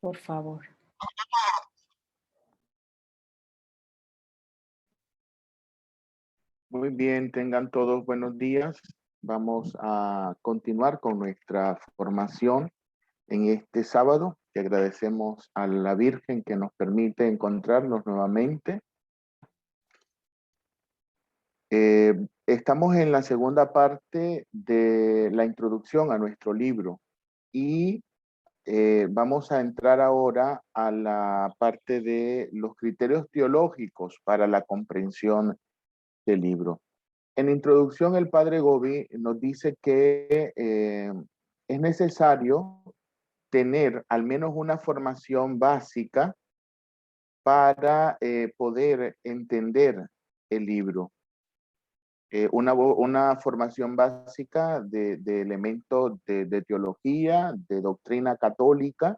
por favor. Muy bien, tengan todos buenos días. Vamos a continuar con nuestra formación en este sábado. Y agradecemos a la Virgen que nos permite encontrarnos nuevamente. Estamos en la segunda parte de la introducción a nuestro libro y vamos a entrar ahora a la parte de los criterios teológicos para la comprensión del libro. En la introducción, el padre Gobi nos dice que es necesario tener al menos una formación básica para poder entender el libro. Una formación básica de elementos de teología, de doctrina católica,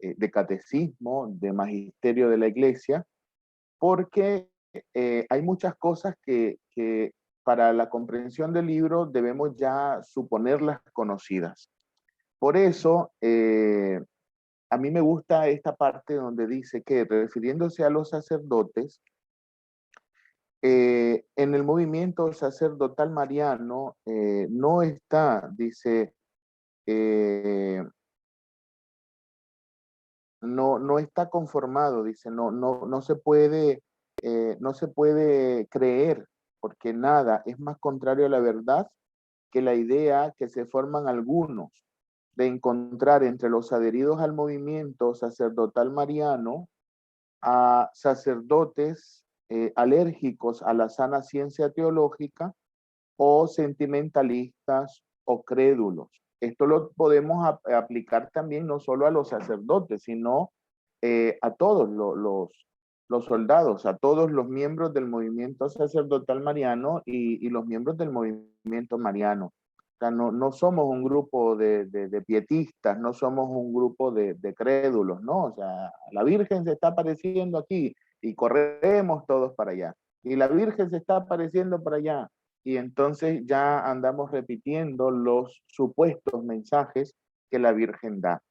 de catecismo, de magisterio de la iglesia, porque hay muchas cosas que para la comprensión del libro debemos ya suponerlas conocidas. Por eso, a mí me gusta esta parte donde dice que, refiriéndose a los sacerdotes, en el movimiento sacerdotal mariano no está, dice, no está conformado, dice, no se puede, no se puede creer, porque nada es más contrario a la verdad que la idea que se forman algunos de encontrar entre los adheridos al movimiento sacerdotal mariano a sacerdotes alérgicos a la sana ciencia teológica o sentimentalistas o crédulos. Esto lo podemos aplicar también no solo a los sacerdotes, sino a todos los soldados, a todos los miembros del movimiento sacerdotal mariano y los miembros del movimiento mariano. O sea, no somos un grupo de pietistas, no somos un grupo de crédulos, ¿no? O sea, la Virgen se está apareciendo aquí y corremos todos para allá. Y la Virgen se está apareciendo para allá. Y entonces ya andamos repitiendo los supuestos mensajes que la Virgen da.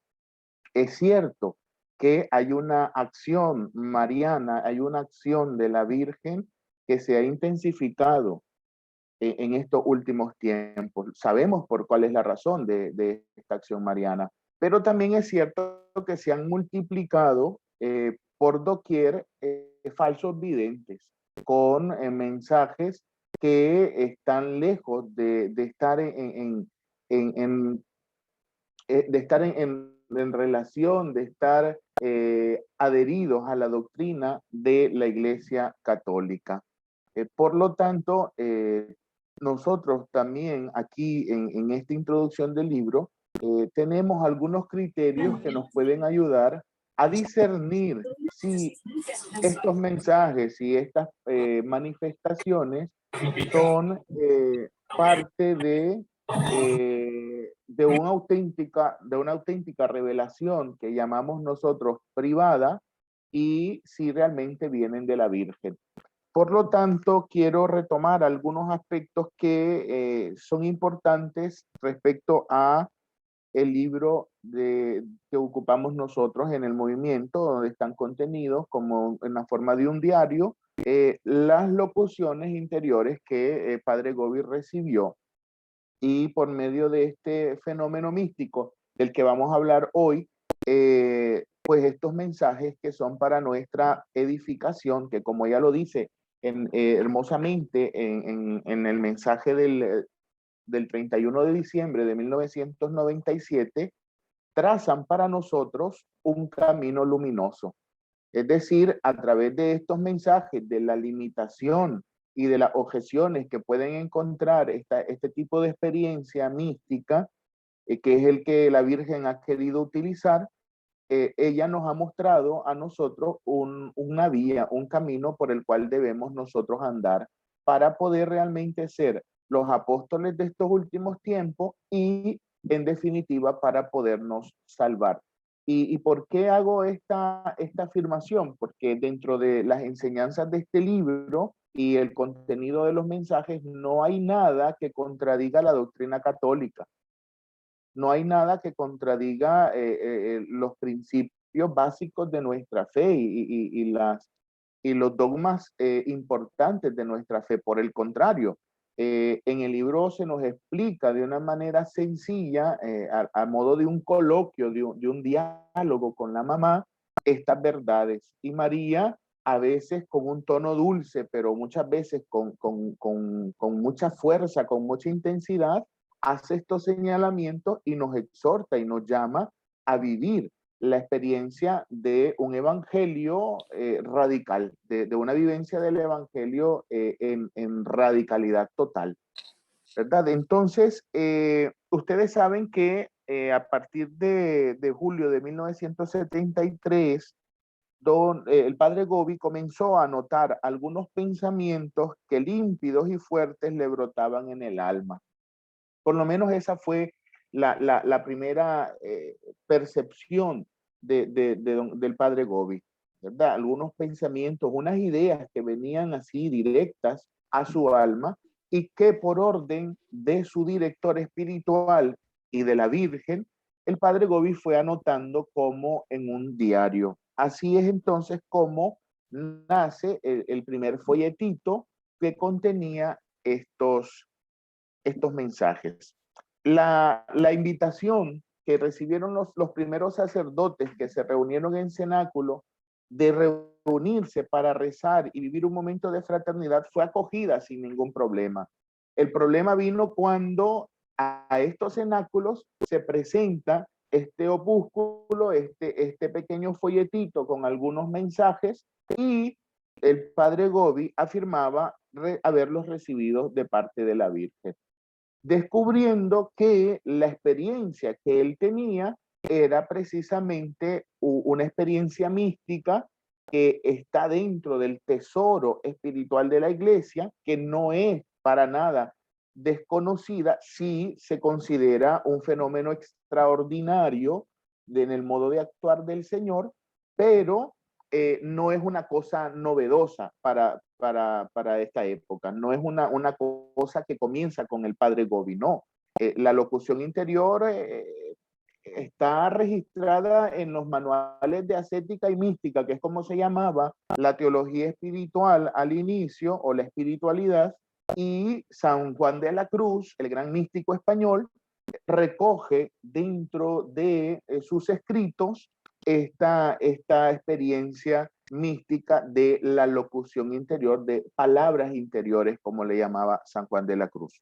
Es cierto que hay una acción mariana, hay una acción de la Virgen que se ha intensificado en estos últimos tiempos. Sabemos por cuál es la razón de esta acción mariana, pero también es cierto que se han multiplicado por doquier falsos videntes con mensajes que están lejos de estar de estar en relación, de estar adheridos a la doctrina de la Iglesia Católica. Por lo tanto, nosotros también aquí en esta introducción del libro tenemos algunos criterios que nos pueden ayudar a discernir si estos mensajes y estas manifestaciones son parte de una auténtica revelación que llamamos nosotros privada y si realmente vienen de la Virgen. Por lo tanto, quiero retomar algunos aspectos que son importantes respecto a el libro que ocupamos nosotros en el movimiento, donde están contenidos como en la forma de un diario, las locuciones interiores que Padre Gobi recibió y por medio de este fenómeno místico del que vamos a hablar hoy, pues estos mensajes que son para nuestra edificación, que como ella lo dice hermosamente en el mensaje del 31 de diciembre de 1997, trazan para nosotros un camino luminoso. Es decir, a través de estos mensajes de la limitación y de las objeciones que pueden encontrar este tipo de experiencia mística, que es el que la Virgen ha querido utilizar, ella nos ha mostrado a nosotros una vía, un camino por el cual debemos nosotros andar para poder realmente ser los apóstoles de estos últimos tiempos y, en definitiva, para podernos salvar. ¿Y por qué hago esta afirmación? Porque dentro de las enseñanzas de este libro y el contenido de los mensajes no hay nada que contradiga la doctrina católica. No hay nada que contradiga los principios principios básicos de nuestra fe y los dogmas importantes de nuestra fe. Por el contrario, en el libro se nos explica de una manera sencilla, a modo de un coloquio, de un diálogo con la mamá, estas verdades. Y María, a veces con un tono dulce, pero muchas veces con mucha fuerza, con mucha intensidad, hace estos señalamientos y nos exhorta y nos llama a vivir la experiencia de un evangelio radical, de una vivencia del evangelio en radicalidad total, ¿verdad? Entonces, ustedes saben que a partir de julio de 1973, el padre Gobi comenzó a notar algunos pensamientos que límpidos y fuertes le brotaban en el alma. Por lo menos esa fue la primera percepción del padre Gobi, ¿verdad? Algunos pensamientos, unas ideas que venían así directas a su alma y que por orden de su director espiritual y de la Virgen, el padre Gobi fue anotando como en un diario. Así es entonces como nace el primer folletito que contenía estos mensajes. La invitación que recibieron los primeros sacerdotes que se reunieron en cenáculo de reunirse para rezar y vivir un momento de fraternidad fue acogida sin ningún problema. El problema vino cuando a estos cenáculos se presenta este opúsculo, este pequeño folletito con algunos mensajes, y el padre Gobi afirmaba haberlos recibido de parte de la Virgen, descubriendo que la experiencia que él tenía era precisamente una experiencia mística que está dentro del tesoro espiritual de la iglesia, que no es para nada desconocida si se considera un fenómeno extraordinario en el modo de actuar del Señor, pero no es una cosa novedosa para esta época, no es una cosa que comienza con el padre Gobi, no. La locución interior está registrada en los manuales de ascética y mística, que es como se llamaba la teología espiritual al inicio, o la espiritualidad, y San Juan de la Cruz, el gran místico español, recoge dentro de sus escritos esta experiencia mística de la locución interior, de palabras interiores, como le llamaba San Juan de la Cruz.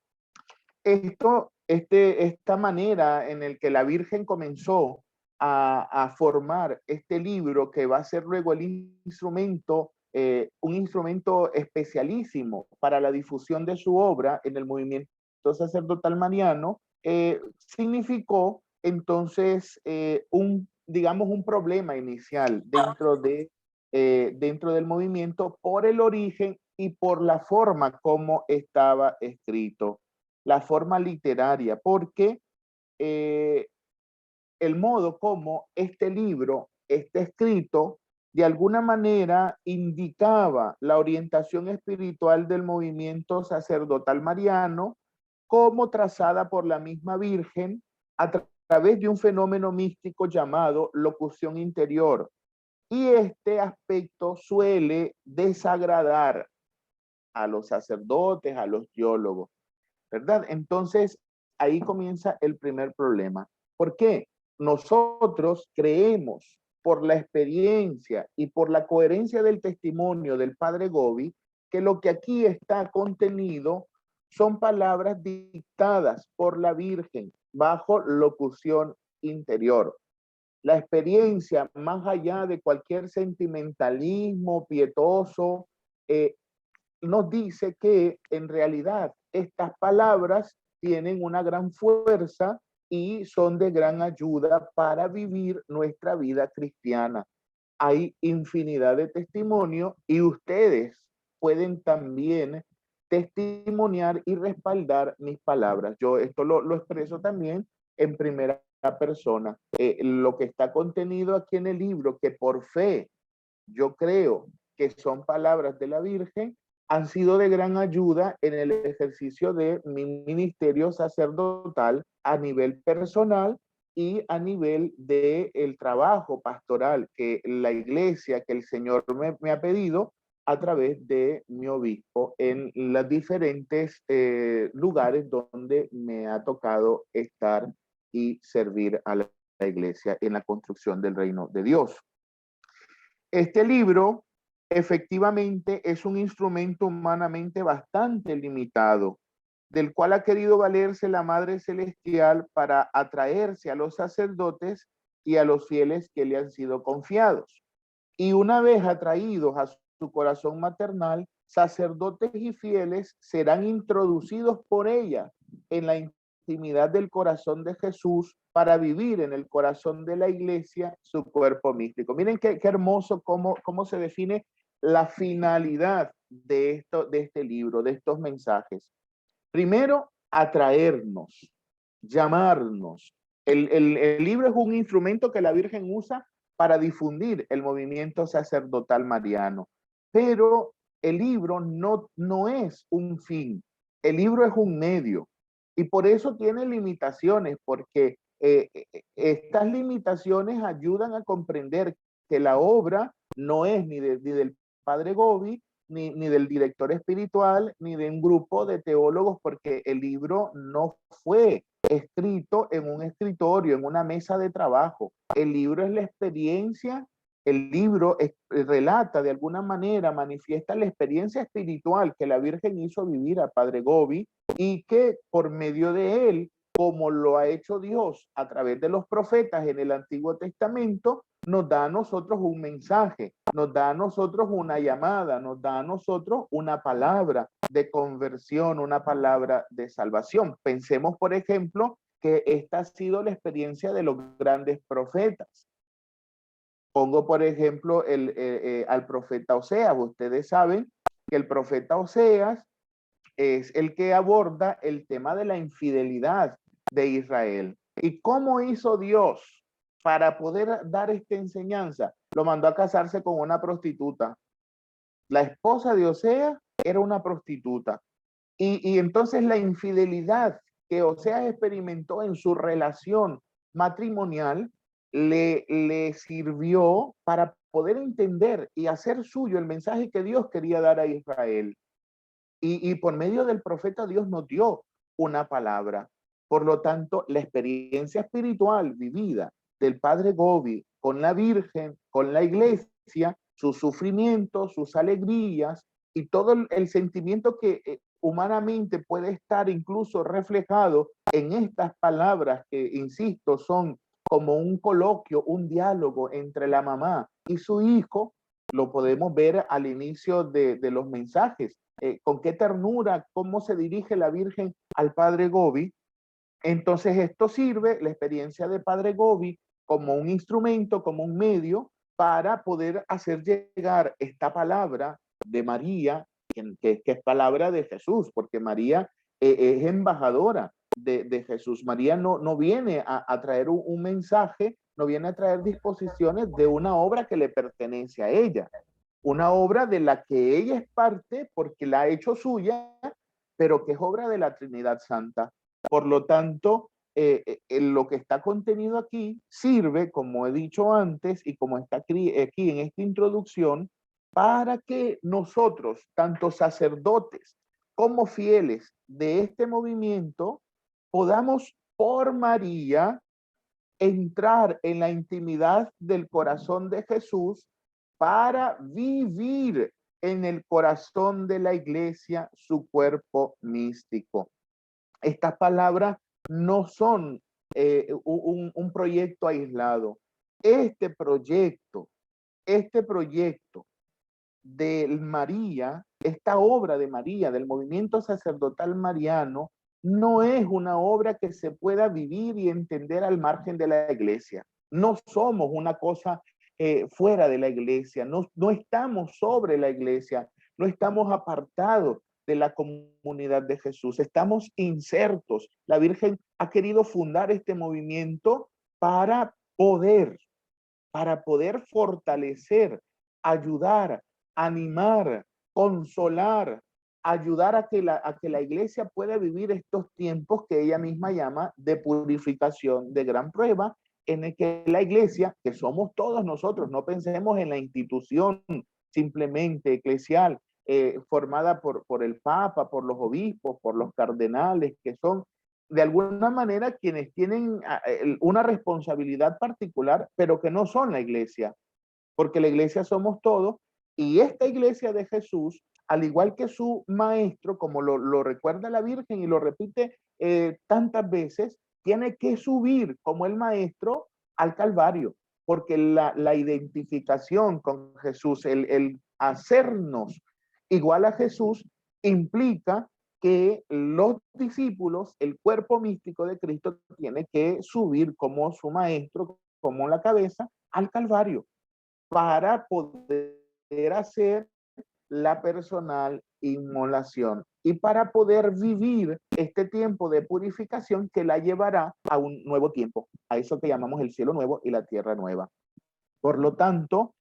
Esta manera en el que la Virgen comenzó a formar este libro, que va a ser luego el instrumento, un instrumento especialísimo para la difusión de su obra en el movimiento sacerdotal mariano, significó entonces digamos, un problema inicial dentro del movimiento por el origen y por la forma como estaba escrito, la forma literaria, porque el modo como este libro está escrito de alguna manera indicaba la orientación espiritual del movimiento sacerdotal mariano, como trazada por la misma Virgen a través de un fenómeno místico llamado locución interior. Y este aspecto suele desagradar a los sacerdotes, a los teólogos, ¿verdad? Entonces, ahí comienza el primer problema. ¿Por qué? Nosotros creemos, por la experiencia y por la coherencia del testimonio del padre Gobi, que lo que aquí está contenido son palabras dictadas por la Virgen bajo locución interior. La experiencia, más allá de cualquier sentimentalismo pietoso, nos dice que en realidad estas palabras tienen una gran fuerza y son de gran ayuda para vivir nuestra vida cristiana. Hay infinidad de testimonios y ustedes pueden también testimoniar y respaldar mis palabras. Yo esto lo expreso también en primera persona. Lo que está contenido aquí en el libro, que por fe yo creo que son palabras de la Virgen, han sido de gran ayuda en el ejercicio de mi ministerio sacerdotal a nivel personal y a nivel del trabajo pastoral que la iglesia, que el Señor me ha pedido a través de mi obispo en los diferentes lugares donde me ha tocado estar y servir a la iglesia en la construcción del reino de Dios. Este libro efectivamente es un instrumento humanamente bastante limitado, del cual ha querido valerse la Madre Celestial para atraerse a los sacerdotes y a los fieles que le han sido confiados. Y una vez atraídos a su corazón maternal, sacerdotes y fieles serán introducidos por ella en la intimidad del corazón de Jesús para vivir en el corazón de la iglesia su cuerpo místico. Miren qué hermoso cómo se define la finalidad de este libro, de estos mensajes. Primero, atraernos, llamarnos. El libro es un instrumento que la Virgen usa para difundir el movimiento sacerdotal mariano. Pero el libro no es un fin, el libro es un medio. Y por eso tiene limitaciones, porque estas limitaciones ayudan a comprender que la obra no es ni del padre Gobi, ni del director espiritual, ni de un grupo de teólogos, porque el libro no fue escrito en un escritorio, en una mesa de trabajo. El libro es la experiencia, el libro relata de alguna manera, manifiesta la experiencia espiritual que la Virgen hizo vivir al padre Gobi y que por medio de él, como lo ha hecho Dios a través de los profetas en el Antiguo Testamento, nos da a nosotros un mensaje, nos da a nosotros una llamada, nos da a nosotros una palabra de conversión, una palabra de salvación. Pensemos, por ejemplo, que esta ha sido la experiencia de los grandes profetas. Pongo, por ejemplo, al profeta Oseas. Ustedes saben que el profeta Oseas es el que aborda el tema de la infidelidad de Israel. ¿Y cómo hizo Dios para poder dar esta enseñanza? Lo mandó a casarse con una prostituta. La esposa de Oseas era una prostituta. Y entonces la infidelidad que Oseas experimentó en su relación matrimonial le sirvió para poder entender y hacer suyo el mensaje que Dios quería dar a Israel. Y por medio del profeta Dios nos dio una palabra. Por lo tanto, la experiencia espiritual vivida del padre Gobi con la Virgen, con la iglesia, sus sufrimientos, sus alegrías y todo el sentimiento que humanamente puede estar incluso reflejado en estas palabras que, insisto, son como un coloquio, un diálogo entre la mamá y su hijo, lo podemos ver al inicio de los mensajes. Con qué ternura, cómo se dirige la Virgen al padre Gobi. Entonces esto sirve, la experiencia de padre Gobi, como un instrumento, como un medio para poder hacer llegar esta palabra de María, que es palabra de Jesús, porque María es embajadora de Jesús. María no viene a traer un mensaje, no viene a traer disposiciones de una obra que le pertenece a ella, una obra de la que ella es parte porque la ha hecho suya, pero que es obra de la Trinidad Santa. Por lo tanto, lo que está contenido aquí sirve, como he dicho antes y como está aquí en esta introducción, para que nosotros, tanto sacerdotes como fieles de este movimiento, podamos por María entrar en la intimidad del corazón de Jesús para vivir en el corazón de la iglesia su cuerpo místico. Estas palabras no son un proyecto aislado. Este proyecto de María, esta obra de María, del movimiento sacerdotal mariano, no es una obra que se pueda vivir y entender al margen de la iglesia. No somos una cosa fuera de la iglesia, no estamos sobre la iglesia, no estamos apartados de la comunidad de Jesús, estamos insertos. La Virgen ha querido fundar este movimiento para poder fortalecer, ayudar, animar, consolar ayudar a que la iglesia pueda vivir estos tiempos que ella misma llama de purificación, de gran prueba, en el que la iglesia, que somos todos nosotros, no pensemos en la institución simplemente eclesial, formada por el Papa, por los obispos, por los cardenales, que son de alguna manera quienes tienen una responsabilidad particular, pero que no son la iglesia, porque la iglesia somos todos, y esta iglesia de Jesús, al igual que su maestro, como lo recuerda la Virgen y lo repite tantas veces, tiene que subir como el maestro al Calvario, porque la identificación con Jesús, el hacernos igual a Jesús, implica que los discípulos, el cuerpo místico de Cristo, tiene que subir como su maestro, como la cabeza, al Calvario, para poder hacer la personal inmolación y para poder vivir este tiempo de purificación que la llevará a un nuevo tiempo, a eso que llamamos el cielo nuevo y la tierra nueva. Por lo tanto,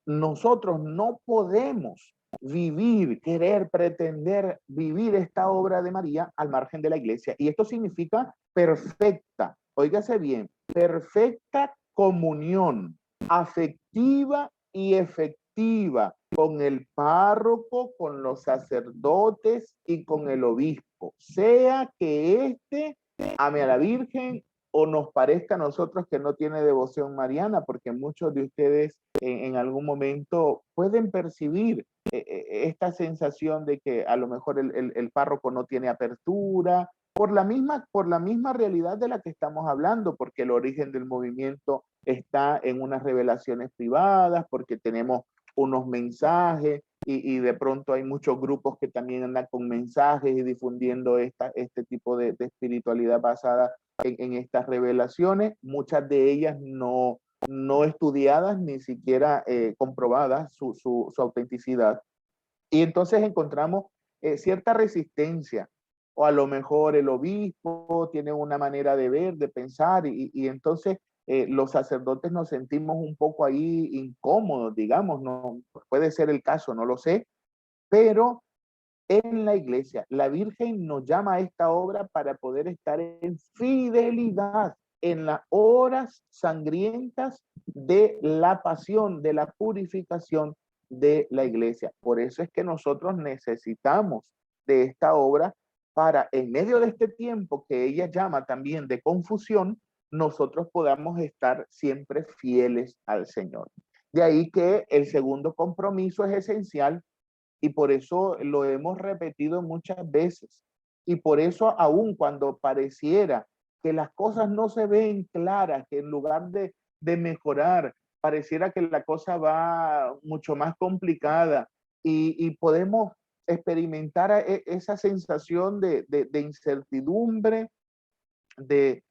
nosotros no podemos vivir, querer, pretender vivir esta obra de María al margen de la iglesia. Y esto significa perfecta, óigase bien, perfecta comunión afectiva y efectiva con el párroco, con los sacerdotes y con el obispo, sea que éste ame a la Virgen o nos parezca a nosotros que no tiene devoción mariana, porque muchos de ustedes en algún momento pueden percibir esta sensación de que a lo mejor el párroco no tiene apertura, por la misma realidad de la que estamos hablando, porque el origen del movimiento está en unas revelaciones privadas, porque tenemos unos mensajes y de pronto hay muchos grupos que también andan con mensajes y difundiendo este tipo de espiritualidad basada en estas revelaciones, muchas de ellas no estudiadas ni siquiera comprobadas su autenticidad. Y entonces encontramos cierta resistencia, o a lo mejor el obispo tiene una manera de ver, de pensar, y entonces los sacerdotes nos sentimos un poco ahí incómodos, digamos, no puede ser el caso, no lo sé, pero en la iglesia la Virgen nos llama a esta obra para poder estar en fidelidad en las horas sangrientas de la pasión, de la purificación de la iglesia. Por eso es que nosotros necesitamos de esta obra para, en medio de este tiempo que ella llama también de confusión, nosotros podamos estar siempre fieles al Señor. De ahí que el segundo compromiso es esencial y por eso lo hemos repetido muchas veces. Y por eso aun cuando pareciera que las cosas no se ven claras, que en lugar de mejorar, pareciera que la cosa va mucho más complicada y podemos experimentar esa sensación de incertidumbre, de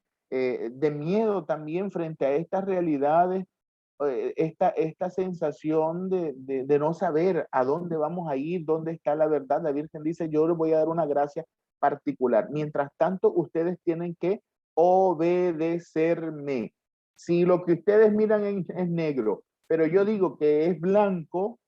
miedo también frente a estas realidades, esta sensación de no saber a dónde vamos a ir, dónde está la verdad. La Virgen dice, yo les voy a dar una gracia particular. Mientras tanto, ustedes tienen que obedecerme. Si lo que ustedes miran es negro, pero yo digo que es blanco,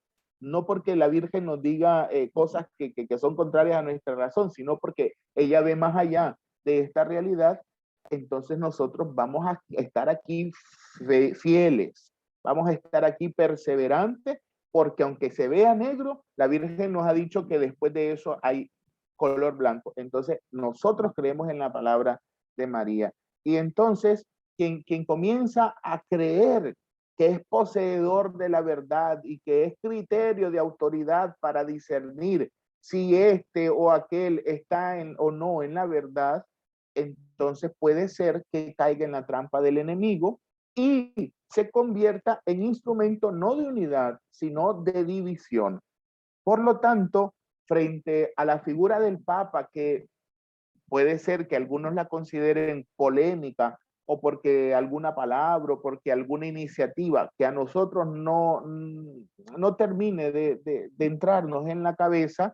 no porque la Virgen nos diga cosas que son contrarias a nuestra razón, sino porque ella ve más allá de esta realidad, entonces nosotros vamos a estar aquí fieles, vamos a estar aquí perseverantes, porque aunque se vea negro, la Virgen nos ha dicho que después de eso hay color blanco. Entonces nosotros creemos en la palabra de María. Y entonces quien comienza a creer que es poseedor de la verdad y que es criterio de autoridad para discernir si este o aquel está o no en la verdad, entonces puede ser que caiga en la trampa del enemigo y se convierta en instrumento no de unidad, sino de división. Por lo tanto, frente a la figura del Papa, que puede ser que algunos la consideren polémica o porque alguna palabra o porque alguna iniciativa que a nosotros no termine de entrarnos en la cabeza,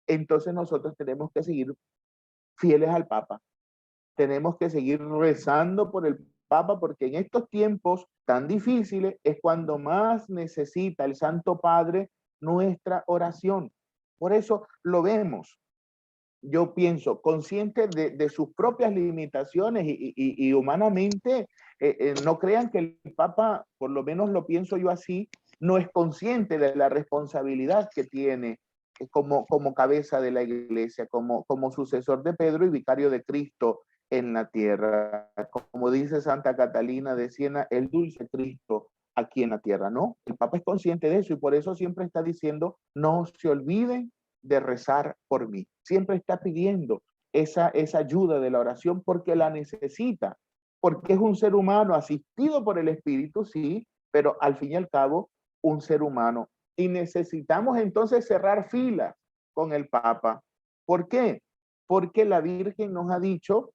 entonces nosotros tenemos que seguir fieles al Papa. Tenemos que seguir rezando por el Papa, porque en estos tiempos tan difíciles es cuando más necesita el Santo Padre nuestra oración. Por eso lo vemos. Yo pienso, consciente de sus propias limitaciones y humanamente, no crean que el Papa, por lo menos lo pienso yo así, no es consciente de la responsabilidad que tiene como cabeza de la iglesia, como sucesor de Pedro y vicario de Cristo en la tierra. Como dice Santa Catalina de Siena, el dulce Cristo aquí en la tierra, ¿no? El Papa es consciente de eso y por eso siempre está diciendo, no se olviden de rezar por mí. Siempre está pidiendo esa ayuda de la oración porque la necesita, porque es un ser humano asistido por el Espíritu, sí, pero al fin y al cabo, un ser humano. Y necesitamos entonces cerrar filas con el Papa. ¿Por qué? Porque la Virgen nos ha dicho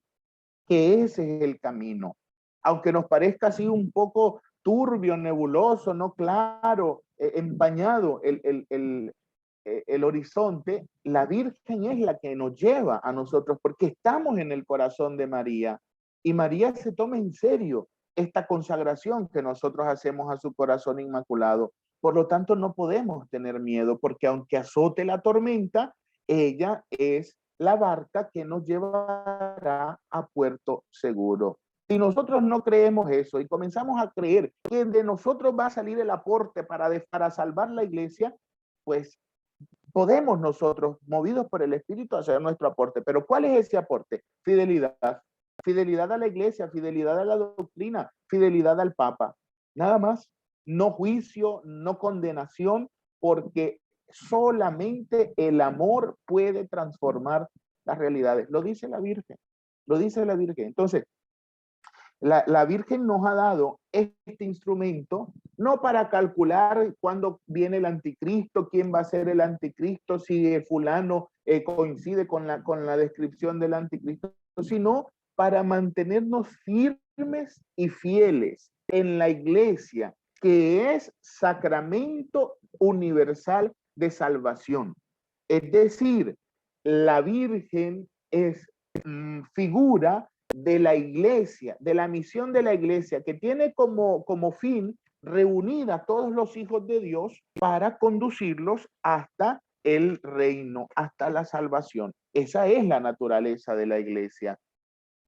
que ese es el camino. Aunque nos parezca así un poco turbio, nebuloso, no claro, empañado el horizonte, la Virgen es la que nos lleva a nosotros porque estamos en el corazón de María y María se toma en serio esta consagración que nosotros hacemos a su corazón inmaculado. Por lo tanto, no podemos tener miedo porque aunque azote la tormenta, ella es la barca que nos llevará a puerto seguro. Si nosotros no creemos eso y comenzamos a creer que de nosotros va a salir el aporte para salvar la iglesia, pues podemos nosotros, movidos por el Espíritu, hacer nuestro aporte. Pero ¿cuál es ese aporte? Fidelidad. Fidelidad a la iglesia, fidelidad a la doctrina, fidelidad al Papa. Nada más. No juicio, no condenación, porque solamente el amor puede transformar las realidades. Lo dice la Virgen. Lo dice la Virgen. Entonces, la Virgen nos ha dado este instrumento no para calcular cuándo viene el anticristo, quién va a ser el anticristo, si fulano coincide con la descripción del anticristo, sino para mantenernos firmes y fieles en la iglesia, que es sacramento universal de salvación. Es decir, la Virgen es figura de la iglesia, de la misión de la iglesia, que tiene como fin reunir a todos los hijos de Dios para conducirlos hasta el reino, hasta la salvación. Esa es la naturaleza de la iglesia.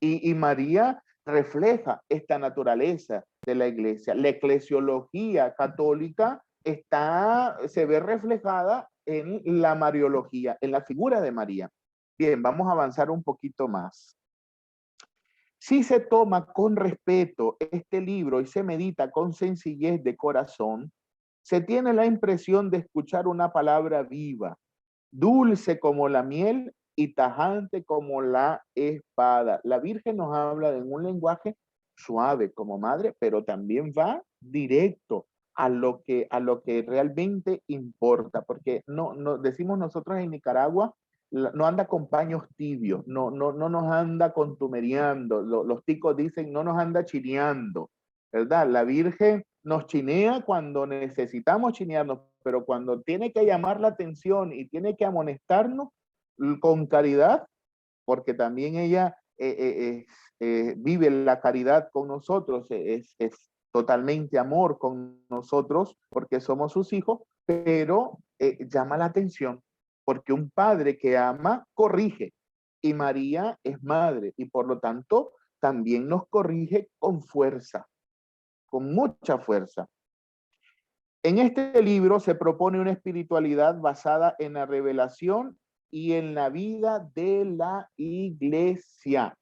Y María refleja esta naturaleza de la iglesia. La eclesiología católica se ve reflejada en la mariología, en la figura de María. Bien, vamos a avanzar un poquito más. Si se toma con respeto este libro y se medita con sencillez de corazón, se tiene la impresión de escuchar una palabra viva, dulce como la miel y tajante como la espada. La Virgen nos habla en un lenguaje suave como madre, pero también va directo a lo que realmente importa, porque no decimos nosotros en Nicaragua, no anda con paños tibios, no nos anda contumereando, los ticos dicen no nos anda chineando, ¿verdad? La Virgen nos chinea cuando necesitamos chinearnos, pero cuando tiene que llamar la atención y tiene que amonestarnos con caridad, porque también ella vive la caridad con nosotros, es totalmente amor con nosotros, porque somos sus hijos, pero llama la atención, porque un padre que ama, corrige, y María es madre, y por lo tanto también nos corrige con fuerza, con mucha fuerza. En este libro se propone una espiritualidad basada en la revelación y en la vida de la iglesia.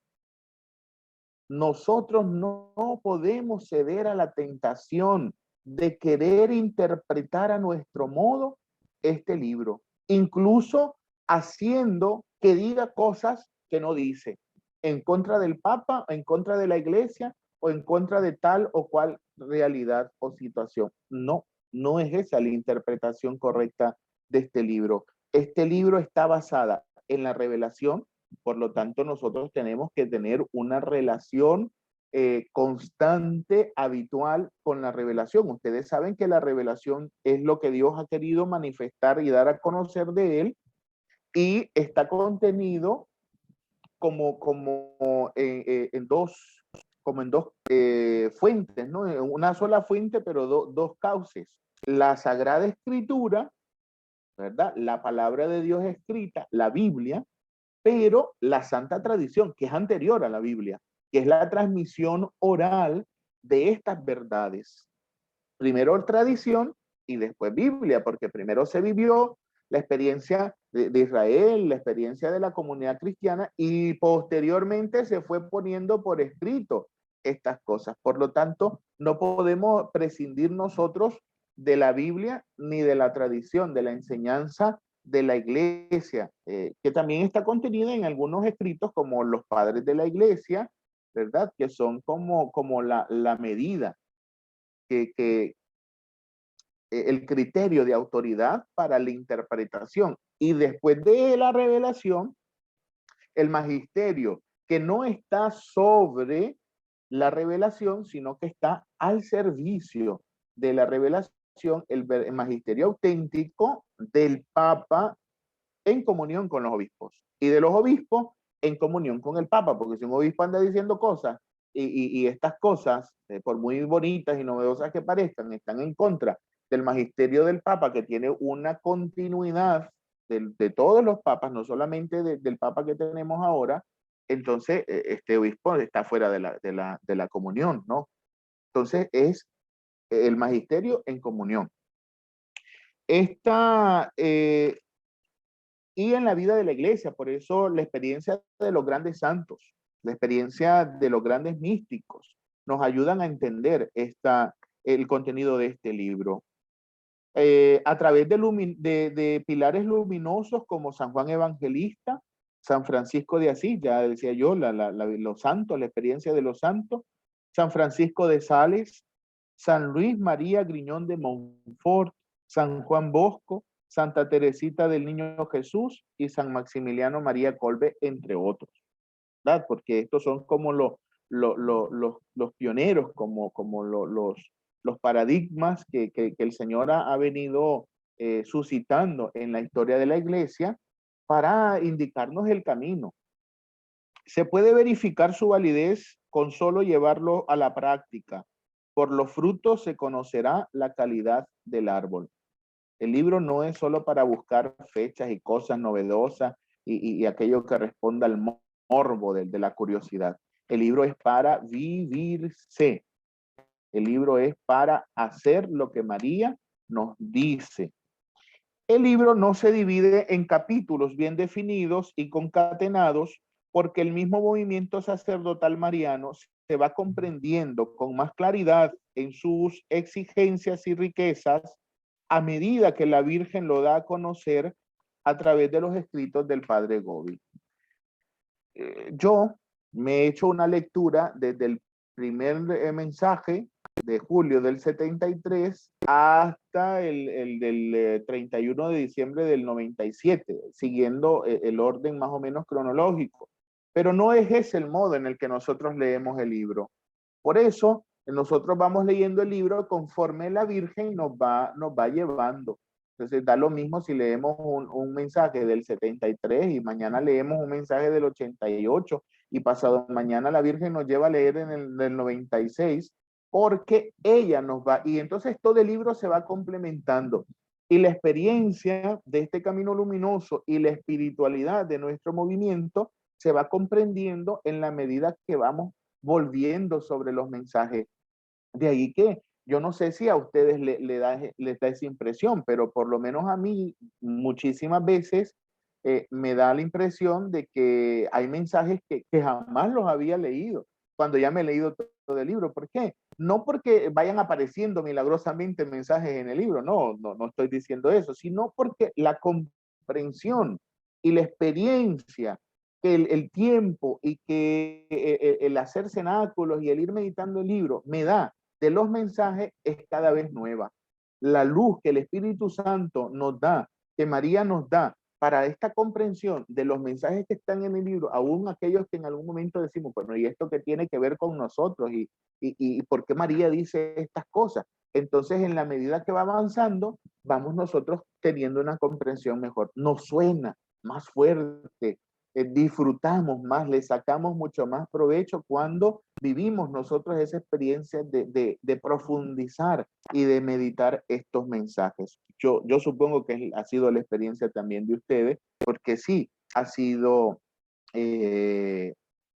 Nosotros no podemos ceder a la tentación de querer interpretar a nuestro modo este libro, incluso haciendo que diga cosas que no dice, en contra del Papa, en contra de la iglesia o en contra de tal o cual realidad o situación. No es esa la interpretación correcta de este libro. Este libro está basada en la revelación, por lo tanto nosotros tenemos que tener una relación constante, habitual con la revelación. Ustedes saben que la revelación es lo que Dios ha querido manifestar y dar a conocer de él, y está contenido en dos fuentes, ¿no? Una sola fuente, pero dos cauces. La Sagrada Escritura, ¿verdad? La palabra de Dios escrita, la Biblia, pero la santa tradición, que es anterior a la Biblia, que es la transmisión oral de estas verdades. Primero tradición y después Biblia, porque primero se vivió la experiencia de Israel, la experiencia de la comunidad cristiana, y posteriormente se fue poniendo por escrito estas cosas. Por lo tanto, no podemos prescindir nosotros de la Biblia ni de la tradición, de la enseñanza de la iglesia, que también está contenida en algunos escritos como los padres de la iglesia, ¿verdad? Que son como la medida que el criterio de autoridad para la interpretación. Y después de la revelación, el magisterio, que no está sobre la revelación, sino que está al servicio de la revelación, el magisterio auténtico del Papa en comunión con los obispos y de los obispos en comunión con el Papa, porque si un obispo anda diciendo cosas y estas cosas, por muy bonitas y novedosas que parezcan, están en contra del magisterio del Papa, que tiene una continuidad de todos los papas, no solamente del Papa que tenemos ahora, entonces este obispo está fuera de la comunión, ¿no? Entonces es el magisterio en comunión. Esta, y en la vida de la iglesia, por eso la experiencia de los grandes santos, la experiencia de los grandes místicos, nos ayudan a entender el contenido de este libro. A través de pilares luminosos como San Juan Evangelista, San Francisco de Asís, ya decía yo, los santos, la experiencia de los santos, San Francisco de Sales, San Luis María Griñón de Montfort, San Juan Bosco, Santa Teresita del Niño Jesús y San Maximiliano María Kolbe, entre otros, ¿verdad? Porque estos son como los pioneros, como los paradigmas que el Señor ha venido suscitando en la historia de la iglesia para indicarnos el camino. Se puede verificar su validez con solo llevarlo a la práctica. Por los frutos se conocerá la calidad del árbol. El libro no es solo para buscar fechas y cosas novedosas y aquello que responda al morbo de la curiosidad. El libro es para vivirse. El libro es para hacer lo que María nos dice. El libro no se divide en capítulos bien definidos y concatenados porque el mismo movimiento sacerdotal mariano se va comprendiendo con más claridad en sus exigencias y riquezas a medida que la Virgen lo da a conocer a través de los escritos del Padre Gobi. Yo me he hecho una lectura desde el primer mensaje de julio del 73 hasta el del 31 de diciembre del 97, siguiendo el orden más o menos cronológico. Pero no es ese el modo en el que nosotros leemos el libro. Por eso, nosotros vamos leyendo el libro conforme la Virgen nos va llevando. Entonces, da lo mismo si leemos un mensaje del 73 y mañana leemos un mensaje del 88 y pasado mañana la Virgen nos lleva a leer en el del 96, porque ella nos va, y entonces todo el libro se va complementando. Y la experiencia de este camino luminoso y la espiritualidad de nuestro movimiento se va comprendiendo en la medida que vamos volviendo sobre los mensajes. De ahí que yo no sé si a ustedes les da esa impresión, pero por lo menos a mí muchísimas veces me da la impresión de que hay mensajes que jamás los había leído cuando ya me he leído todo el libro. ¿Por qué? No porque vayan apareciendo milagrosamente mensajes en el libro, no estoy diciendo eso, sino porque la comprensión y la experiencia, que el tiempo y que el hacer cenáculos y el ir meditando el libro me da de los mensajes es cada vez nueva. La luz que el Espíritu Santo nos da, que María nos da para esta comprensión de los mensajes que están en el libro, aún aquellos que en algún momento decimos, bueno, ¿y esto qué tiene que ver con nosotros? ¿Y por qué María dice estas cosas? Entonces, en la medida que va avanzando, vamos nosotros teniendo una comprensión mejor. Nos suena más fuerte disfrutamos más, le sacamos mucho más provecho cuando vivimos nosotros esa experiencia de profundizar y de meditar estos mensajes. Yo supongo que ha sido la experiencia también de ustedes, porque sí, eh,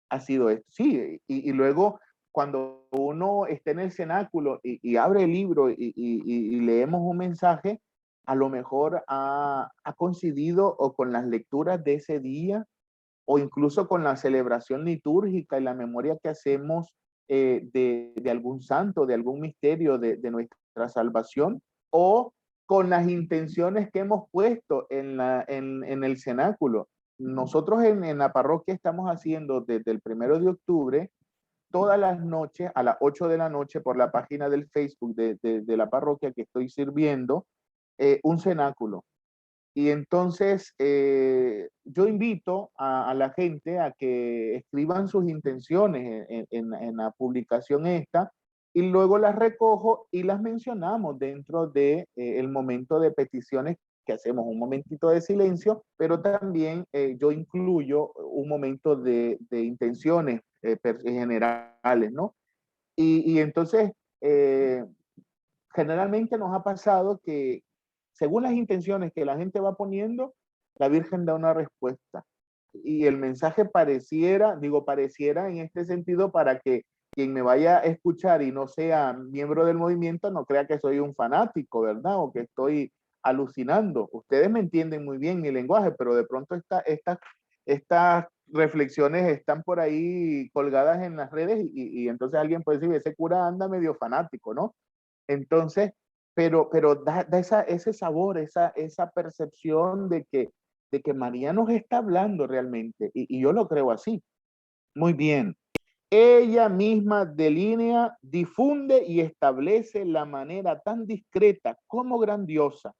ha sido esto. Sí, y luego cuando uno está en el cenáculo y abre el libro y leemos un mensaje, a lo mejor ha coincidido o con las lecturas de ese día o incluso con la celebración litúrgica y la memoria que hacemos de algún santo, de algún misterio de nuestra salvación, o con las intenciones que hemos puesto en el cenáculo. Nosotros en la parroquia estamos haciendo desde el 1 de octubre, todas las noches, a las 8 de la noche, por la página del Facebook de la parroquia que estoy sirviendo, un cenáculo. Y entonces yo invito a la gente a que escriban sus intenciones en la publicación esta y luego las recojo y las mencionamos dentro de el momento de peticiones que hacemos, un momentito de silencio, pero también yo incluyo un momento de intenciones generales, ¿no? Y entonces eh, generalmente nos ha pasado que según las intenciones que la gente va poniendo, la Virgen da una respuesta. Y el mensaje pareciera en este sentido para que quien me vaya a escuchar y no sea miembro del movimiento no crea que soy un fanático, ¿verdad? O que estoy alucinando. Ustedes me entienden muy bien mi lenguaje, pero de pronto estas reflexiones están por ahí colgadas en las redes y entonces alguien puede decir, ese cura anda medio fanático, ¿no? Entonces, pero da ese sabor, esa percepción de que María nos está hablando realmente, y yo lo creo así. Muy bien. Ella misma delinea, difunde y establece la manera tan discreta como grandiosa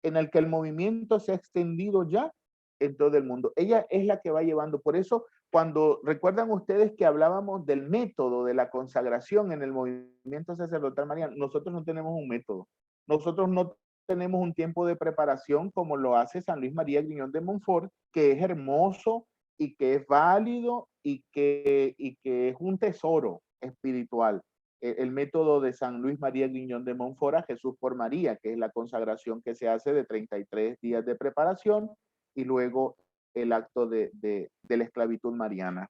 en el que el movimiento se ha extendido ya en todo el mundo. Ella es la que va llevando. Por eso, cuando recuerdan ustedes que hablábamos del método de la consagración en el movimiento sacerdotal mariano, nosotros no tenemos un método. Nosotros no tenemos un tiempo de preparación como lo hace San Luis María Griñón de Montfort, que es hermoso y que es válido y que es un tesoro espiritual. El método de San Luis María Griñón de Montfort a Jesús por María, que es la consagración que se hace de 33 días de preparación y luego el acto de la esclavitud mariana.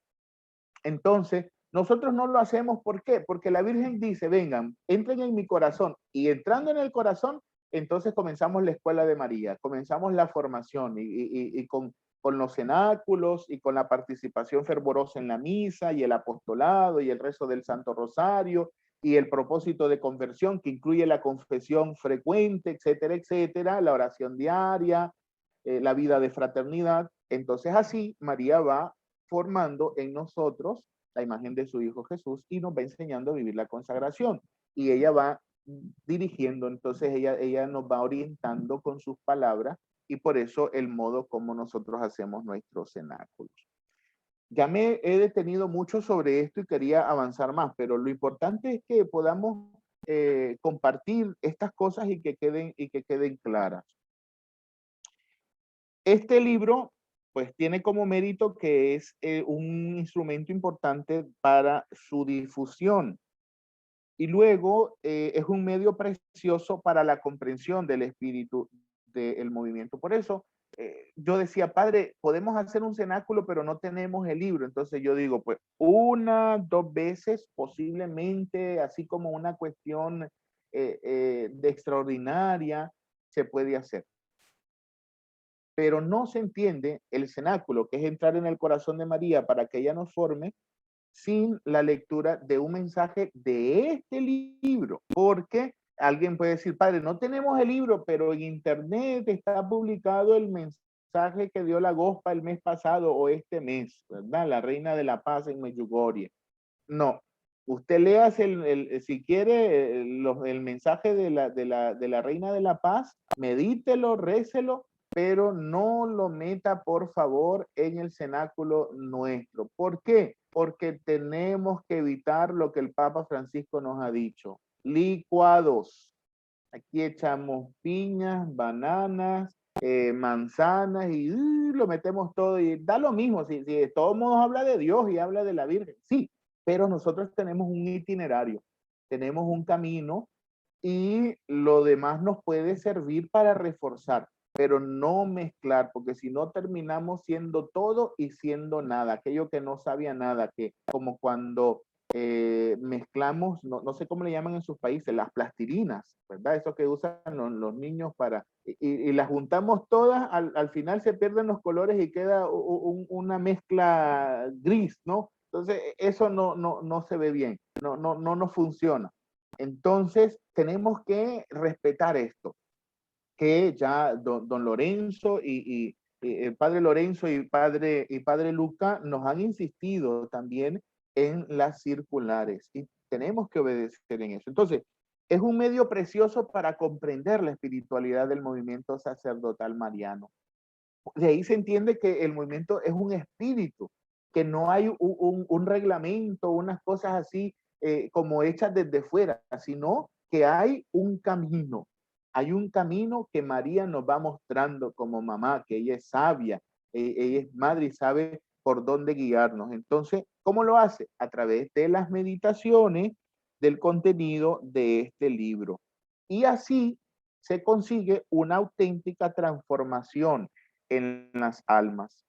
Entonces, nosotros no lo hacemos, ¿por qué? Porque la Virgen dice, vengan, entren en mi corazón, y entrando en el corazón, entonces comenzamos la escuela de María, comenzamos la formación y con los cenáculos y con la participación fervorosa en la misa y el apostolado y el rezo del Santo Rosario y el propósito de conversión que incluye la confesión frecuente, etcétera, etcétera, la oración diaria, la vida de fraternidad. Entonces así María va formando en nosotros la imagen de su Hijo Jesús y nos va enseñando a vivir la consagración. Y ella va dirigiendo, entonces ella nos va orientando con sus palabras y por eso el modo como nosotros hacemos nuestros cenáculos. Ya me he detenido mucho sobre esto y quería avanzar más, pero lo importante es que podamos compartir estas cosas y que queden claras. Este libro, pues, tiene como mérito que es un instrumento importante para su difusión y luego es un medio precioso para la comprensión del espíritu del movimiento. Por eso yo decía, padre, podemos hacer un cenáculo, pero no tenemos el libro. Entonces yo digo, pues, 1, 2 veces posiblemente, así como una cuestión de extraordinaria, se puede hacer. Pero no se entiende el cenáculo, que es entrar en el corazón de María para que ella nos forme, sin la lectura de un mensaje de este libro. Porque alguien puede decir, padre, no tenemos el libro, pero en internet está publicado el mensaje que dio la Gospa el mes pasado o este mes, ¿verdad? La Reina de la Paz en Medjugorje. No, usted lea si quiere el mensaje de la Reina de la Paz, medítelo, récelo, pero no lo meta, por favor, en el cenáculo nuestro. ¿Por qué? Porque tenemos que evitar lo que el Papa Francisco nos ha dicho. Licuados. Aquí echamos piñas, bananas, manzanas y lo metemos todo y da lo mismo. Si de todos modos habla de Dios y habla de la Virgen, sí, pero nosotros tenemos un itinerario, tenemos un camino y lo demás nos puede servir para reforzar, pero no mezclar, porque si no terminamos siendo todo y siendo nada, aquello que no sabía nada, que como cuando mezclamos, no sé cómo le llaman en sus países, las plastilinas, ¿verdad? Eso que usan los niños para, y las juntamos todas, al final se pierden los colores y queda una mezcla gris, ¿no? Entonces, eso no se ve bien, no funciona. Entonces, tenemos que respetar esto, que ya don Lorenzo y el padre Lorenzo y padre Luca nos han insistido también en las circulares y tenemos que obedecer en eso. Entonces, es un medio precioso para comprender la espiritualidad del movimiento sacerdotal mariano. De ahí se entiende que el movimiento es un espíritu, que no hay un reglamento, unas cosas así como hechas desde fuera, sino que hay un camino que María nos va mostrando como mamá, que ella es sabia, ella es madre y sabe por dónde guiarnos. Entonces, ¿cómo lo hace? A través de las meditaciones del contenido de este libro. Y así se consigue una auténtica transformación en las almas.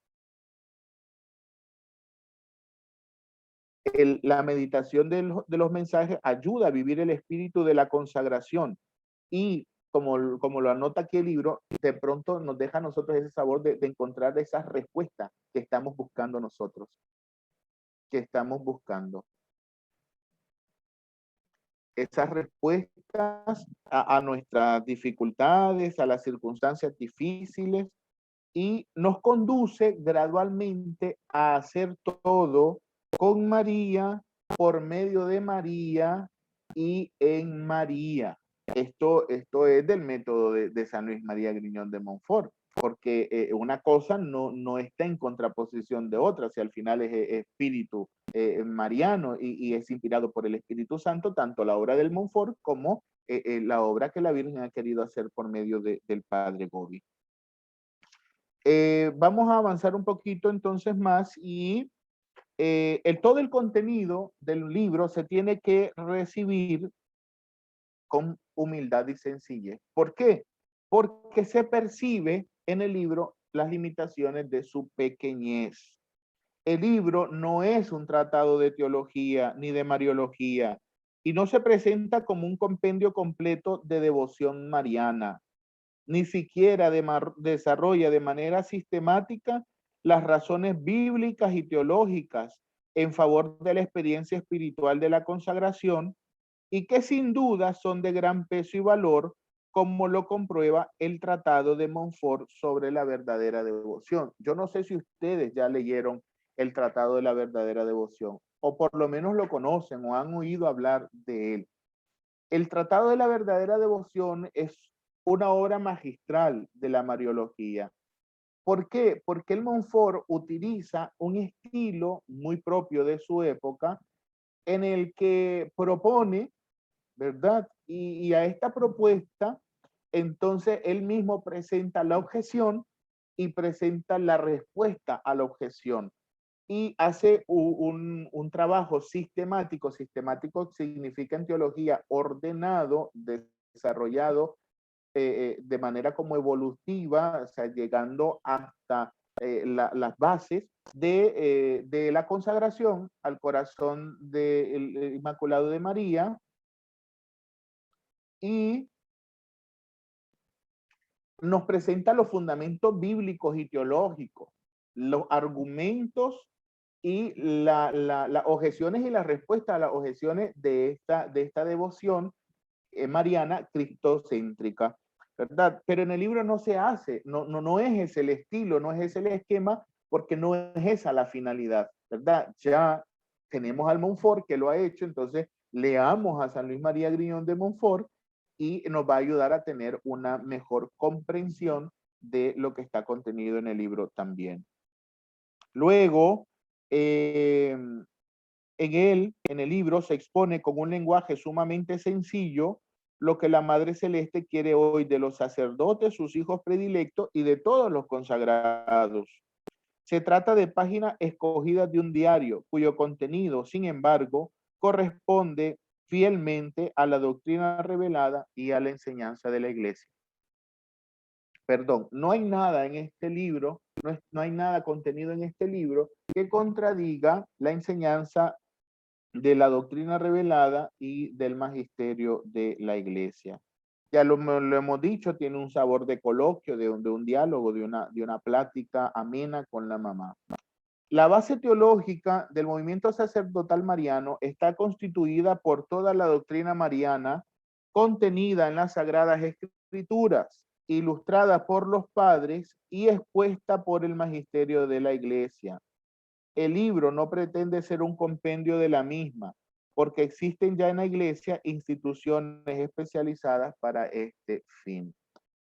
La meditación de los mensajes ayuda a vivir el espíritu de la consagración y como lo anota aquí el libro, de pronto nos deja a nosotros ese sabor de encontrar esas respuestas que estamos buscando nosotros, que estamos buscando. Esas respuestas a nuestras dificultades, a las circunstancias difíciles, y nos conduce gradualmente a hacer todo con María, por medio de María y en María. Esto es del método de San Luis María Griñón de Montfort, porque una cosa no está en contraposición de otra, si al final es espíritu mariano y es inspirado por el Espíritu Santo, tanto la obra del Montfort como la obra que la Virgen ha querido hacer por medio del Padre Gobi. Vamos a avanzar un poquito entonces más y todo el contenido del libro se tiene que recibir con humildad y sencillez. ¿Por qué? Porque se percibe en el libro las limitaciones de su pequeñez. El libro no es un tratado de teología ni de mariología y no se presenta como un compendio completo de devoción mariana. Ni siquiera desarrolla de manera sistemática las razones bíblicas y teológicas en favor de la experiencia espiritual de la consagración y que sin duda son de gran peso y valor, como lo comprueba el Tratado de Montfort sobre la verdadera devoción. Yo no sé si ustedes ya leyeron el Tratado de la verdadera devoción, o por lo menos lo conocen o han oído hablar de él. El Tratado de la verdadera devoción es una obra magistral de la mariología. ¿Por qué? Porque el Montfort utiliza un estilo muy propio de su época en el que propone, ¿verdad? Y a esta propuesta, entonces él mismo presenta la objeción y presenta la respuesta a la objeción y hace un trabajo sistemático. Sistemático significa en teología ordenado, desarrollado de manera como evolutiva, o sea, llegando hasta las bases de la consagración al corazón del Inmaculado de María y nos presenta los fundamentos bíblicos y teológicos, los argumentos y las objeciones y las respuestas a las objeciones de esta devoción mariana cristocéntrica, ¿verdad? Pero en el libro no se hace, no es ese el estilo, no es ese el esquema, porque no es esa la finalidad, ¿verdad? Ya tenemos al Montfort que lo ha hecho, entonces leamos a San Luis María Griñón de Montfort y nos va a ayudar a tener una mejor comprensión de lo que está contenido en el libro también. Luego, en el libro se expone con un lenguaje sumamente sencillo lo que la Madre Celeste quiere hoy de los sacerdotes, sus hijos predilectos y de todos los consagrados. Se trata de páginas escogidas de un diario, cuyo contenido, sin embargo, corresponde fielmente a la doctrina revelada y a la enseñanza de la Iglesia. Perdón, no hay nada en este libro, no hay nada contenido en este libro que contradiga la enseñanza de la doctrina revelada y del magisterio de la Iglesia. Ya lo hemos dicho, tiene un sabor de coloquio, de un diálogo, de una plática amena con la mamá. La base teológica del movimiento sacerdotal mariano está constituida por toda la doctrina mariana contenida en las Sagradas Escrituras, ilustrada por los padres y expuesta por el magisterio de la Iglesia. El libro no pretende ser un compendio de la misma, porque existen ya en la Iglesia instituciones especializadas para este fin.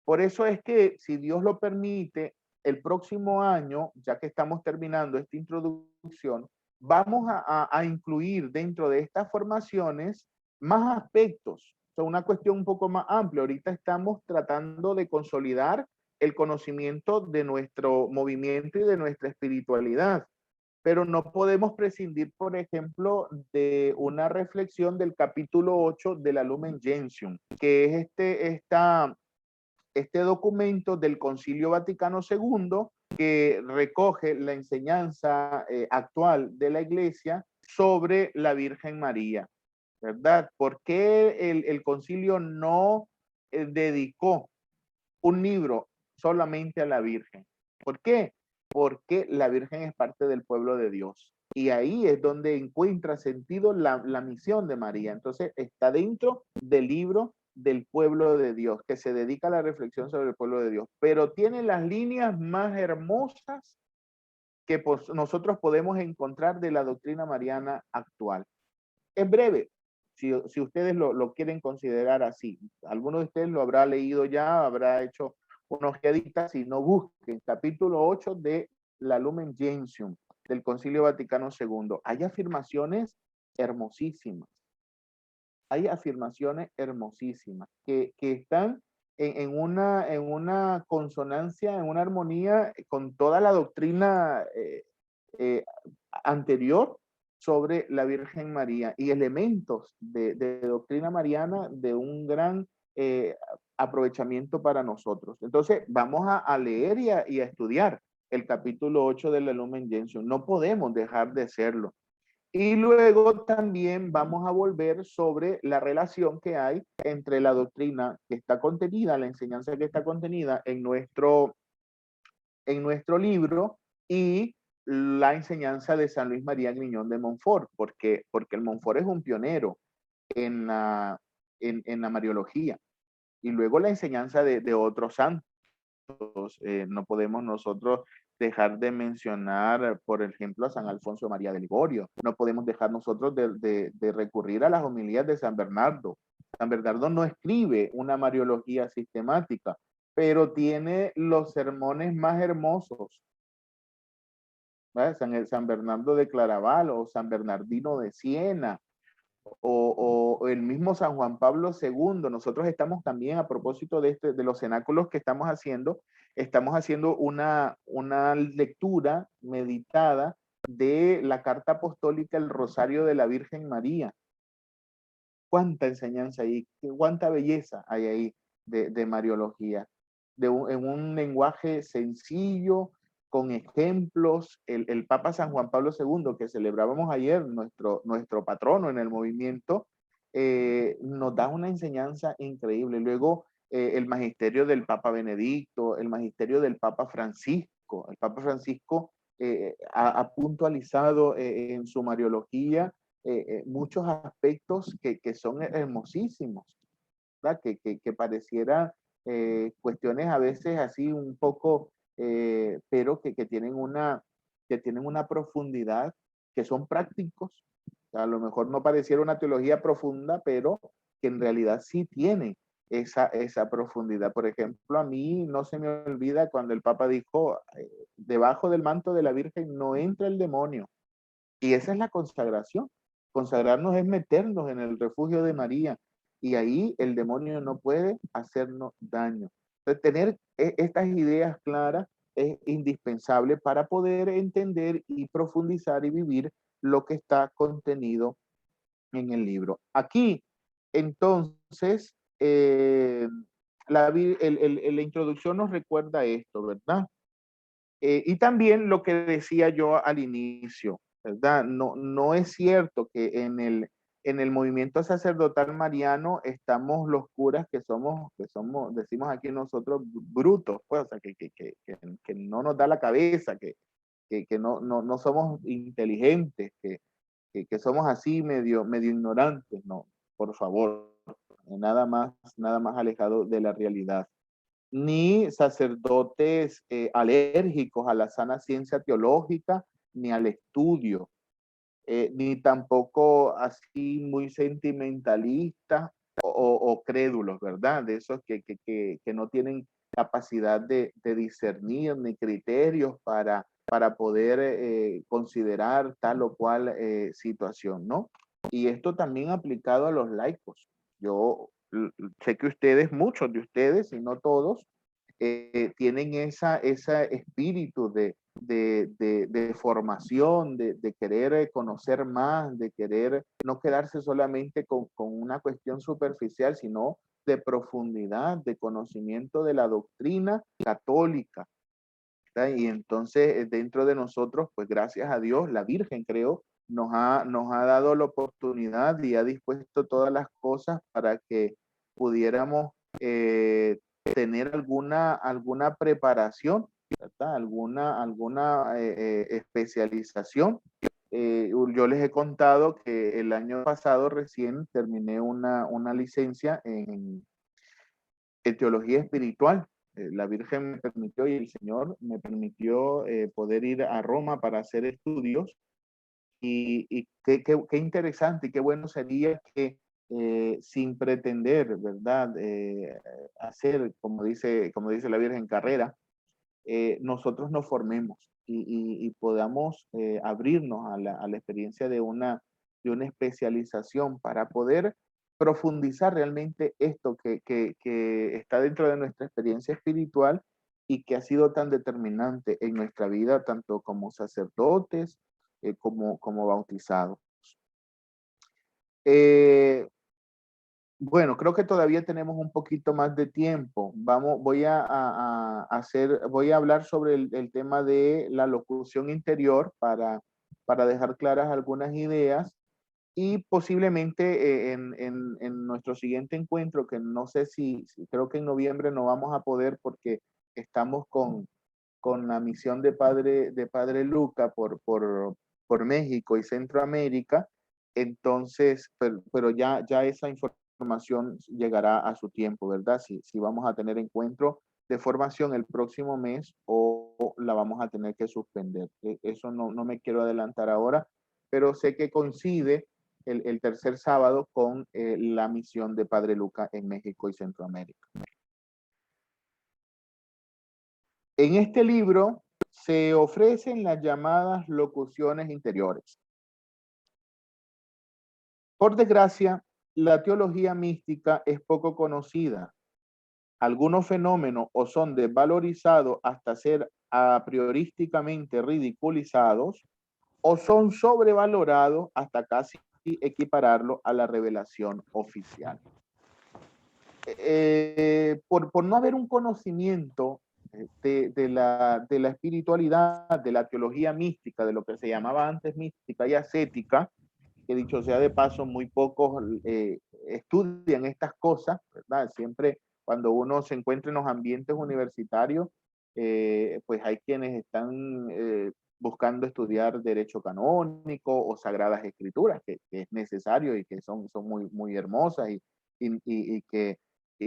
Por eso es que, si Dios lo permite, el próximo año, ya que estamos terminando esta introducción, vamos a incluir dentro de estas formaciones más aspectos. Es una cuestión un poco más amplia. Ahorita estamos tratando de consolidar el conocimiento de nuestro movimiento y de nuestra espiritualidad, pero no podemos prescindir, por ejemplo, de una reflexión del capítulo 8 de la Lumen Gentium, que es este documento del Concilio Vaticano II que recoge la enseñanza actual de la Iglesia sobre la Virgen María, ¿verdad? ¿Por qué el concilio no dedicó un libro solamente a la Virgen? ¿Por qué? Porque la Virgen es parte del pueblo de Dios. Y ahí es donde encuentra sentido la misión de María. Entonces está dentro del libro del pueblo de Dios, que se dedica a la reflexión sobre el pueblo de Dios. Pero tiene las líneas más hermosas que nosotros podemos encontrar de la doctrina mariana actual. Es breve, si ustedes lo quieren considerar así. Alguno de ustedes lo habrá leído ya, habrá hecho una ojeadita. Si no, busquen capítulo 8 de la Lumen Gentium del Concilio Vaticano II. Hay afirmaciones hermosísimas. Hay afirmaciones hermosísimas que están en una consonancia, en una armonía con toda la doctrina eh, anterior sobre la Virgen María y elementos de doctrina mariana de un gran aprovechamiento para nosotros. Entonces, vamos a leer y a estudiar el capítulo 8 de la Lumen Gentium. No podemos dejar de hacerlo. Y luego también vamos a volver sobre la relación que hay entre la doctrina que está contenida, la enseñanza que está contenida en nuestro libro y la enseñanza de San Luis María Griñón de Montfort, porque el Montfort es un pionero en la Mariología. Y luego la enseñanza de otros santos. No podemos nosotros dejar de mencionar, por ejemplo, a San Alfonso María de Ligorio. No podemos dejar nosotros de recurrir a las homilías de San Bernardo. San Bernardo no escribe una mariología sistemática, pero tiene los sermones más hermosos. San Bernardo de Claraval o San Bernardino de Siena, o el mismo San Juan Pablo II. Nosotros estamos también, a propósito de los cenáculos que estamos haciendo una lectura meditada de la carta apostólica El Rosario de la Virgen María. Cuánta enseñanza ahí, cuánta belleza hay ahí de Mariología, en un lenguaje sencillo, con ejemplos. El Papa San Juan Pablo II, que celebrábamos ayer, nuestro patrono en el movimiento, nos da una enseñanza increíble. Luego, el magisterio del Papa Benedicto, el magisterio del Papa Francisco. El Papa Francisco ha puntualizado en su Mariología muchos aspectos que son hermosísimos, ¿verdad? Que pareciera cuestiones a veces así un poco, pero que tienen una profundidad, que son prácticos. A lo mejor no pareciera una teología profunda, pero que en realidad sí tiene esa profundidad. Por ejemplo, a mí no se me olvida cuando el Papa dijo, debajo del manto de la Virgen no entra el demonio. Y esa es la consagración. Consagrarnos es meternos en el refugio de María. y ahí el demonio no puede hacernos daño. Entonces, tener estas ideas claras es indispensable para poder entender y profundizar y vivir lo que está contenido en el libro. Aquí, entonces, la introducción nos recuerda esto, ¿verdad? Y también lo que decía yo al inicio, ¿verdad? No es cierto que en el movimiento sacerdotal mariano estamos los curas que somos, decimos aquí nosotros, brutos, pues, o sea, que no nos da la cabeza, que no somos inteligentes, que somos así medio ignorantes, no, por favor, nada más alejado de la realidad. Ni sacerdotes alérgicos a la sana ciencia teológica, ni al estudio, ni tampoco así muy sentimentalistas o crédulos, ¿verdad? De esos que no tienen capacidad de discernir ni criterios para poder considerar tal o cual situación, ¿no? Y esto también aplicado a los laicos. Yo sé que ustedes, muchos de ustedes, y no todos, tienen ese espíritu de formación, de querer conocer más, de querer no quedarse solamente con una cuestión superficial, sino de profundidad, de conocimiento de la doctrina católica. ¿Está? Y entonces dentro de nosotros, pues gracias a Dios, la Virgen creo, nos ha dado la oportunidad y ha dispuesto todas las cosas para que pudiéramos tener alguna preparación, ¿verdad? Alguna especialización. Yo les he contado que el año pasado recién terminé una licencia en teología espiritual. La Virgen me permitió y el Señor me permitió poder ir a Roma para hacer estudios y qué interesante y qué bueno sería que sin pretender, ¿verdad? Hacer, como dice la Virgen, carrera, nosotros nos formemos y podamos abrirnos a la experiencia de una especialización para poder profundizar realmente esto que está dentro de nuestra experiencia espiritual y que ha sido tan determinante en nuestra vida, tanto como sacerdotes como bautizados. Eh, bueno, creo que todavía tenemos un poquito más de tiempo. Voy a hablar sobre el tema de la locución interior para dejar claras algunas ideas y posiblemente en nuestro siguiente encuentro, que no sé si creo que en noviembre no vamos a poder porque estamos con la misión de Padre Luca por México y Centroamérica. Entonces, pero ya esa información llegará a su tiempo, ¿verdad? Si vamos a tener encuentro de formación el próximo mes o la vamos a tener que suspender. Eso no me quiero adelantar ahora, pero sé que coincide el tercer sábado con la misión de Padre Luca en México y Centroamérica. En este libro se ofrecen las llamadas locuciones interiores. Por desgracia, la teología mística es poco conocida. Algunos fenómenos o son desvalorizados hasta ser a priorísticamente ridiculizados o son sobrevalorados hasta casi equipararlo a la revelación oficial. Por no haber un conocimiento de la espiritualidad, de la teología mística, de lo que se llamaba antes mística y ascética, que dicho sea de paso, muy pocos estudian estas cosas, ¿verdad? Siempre cuando uno se encuentra en los ambientes universitarios, pues hay quienes están buscando estudiar derecho canónico o sagradas escrituras, que es necesario y que son muy hermosas y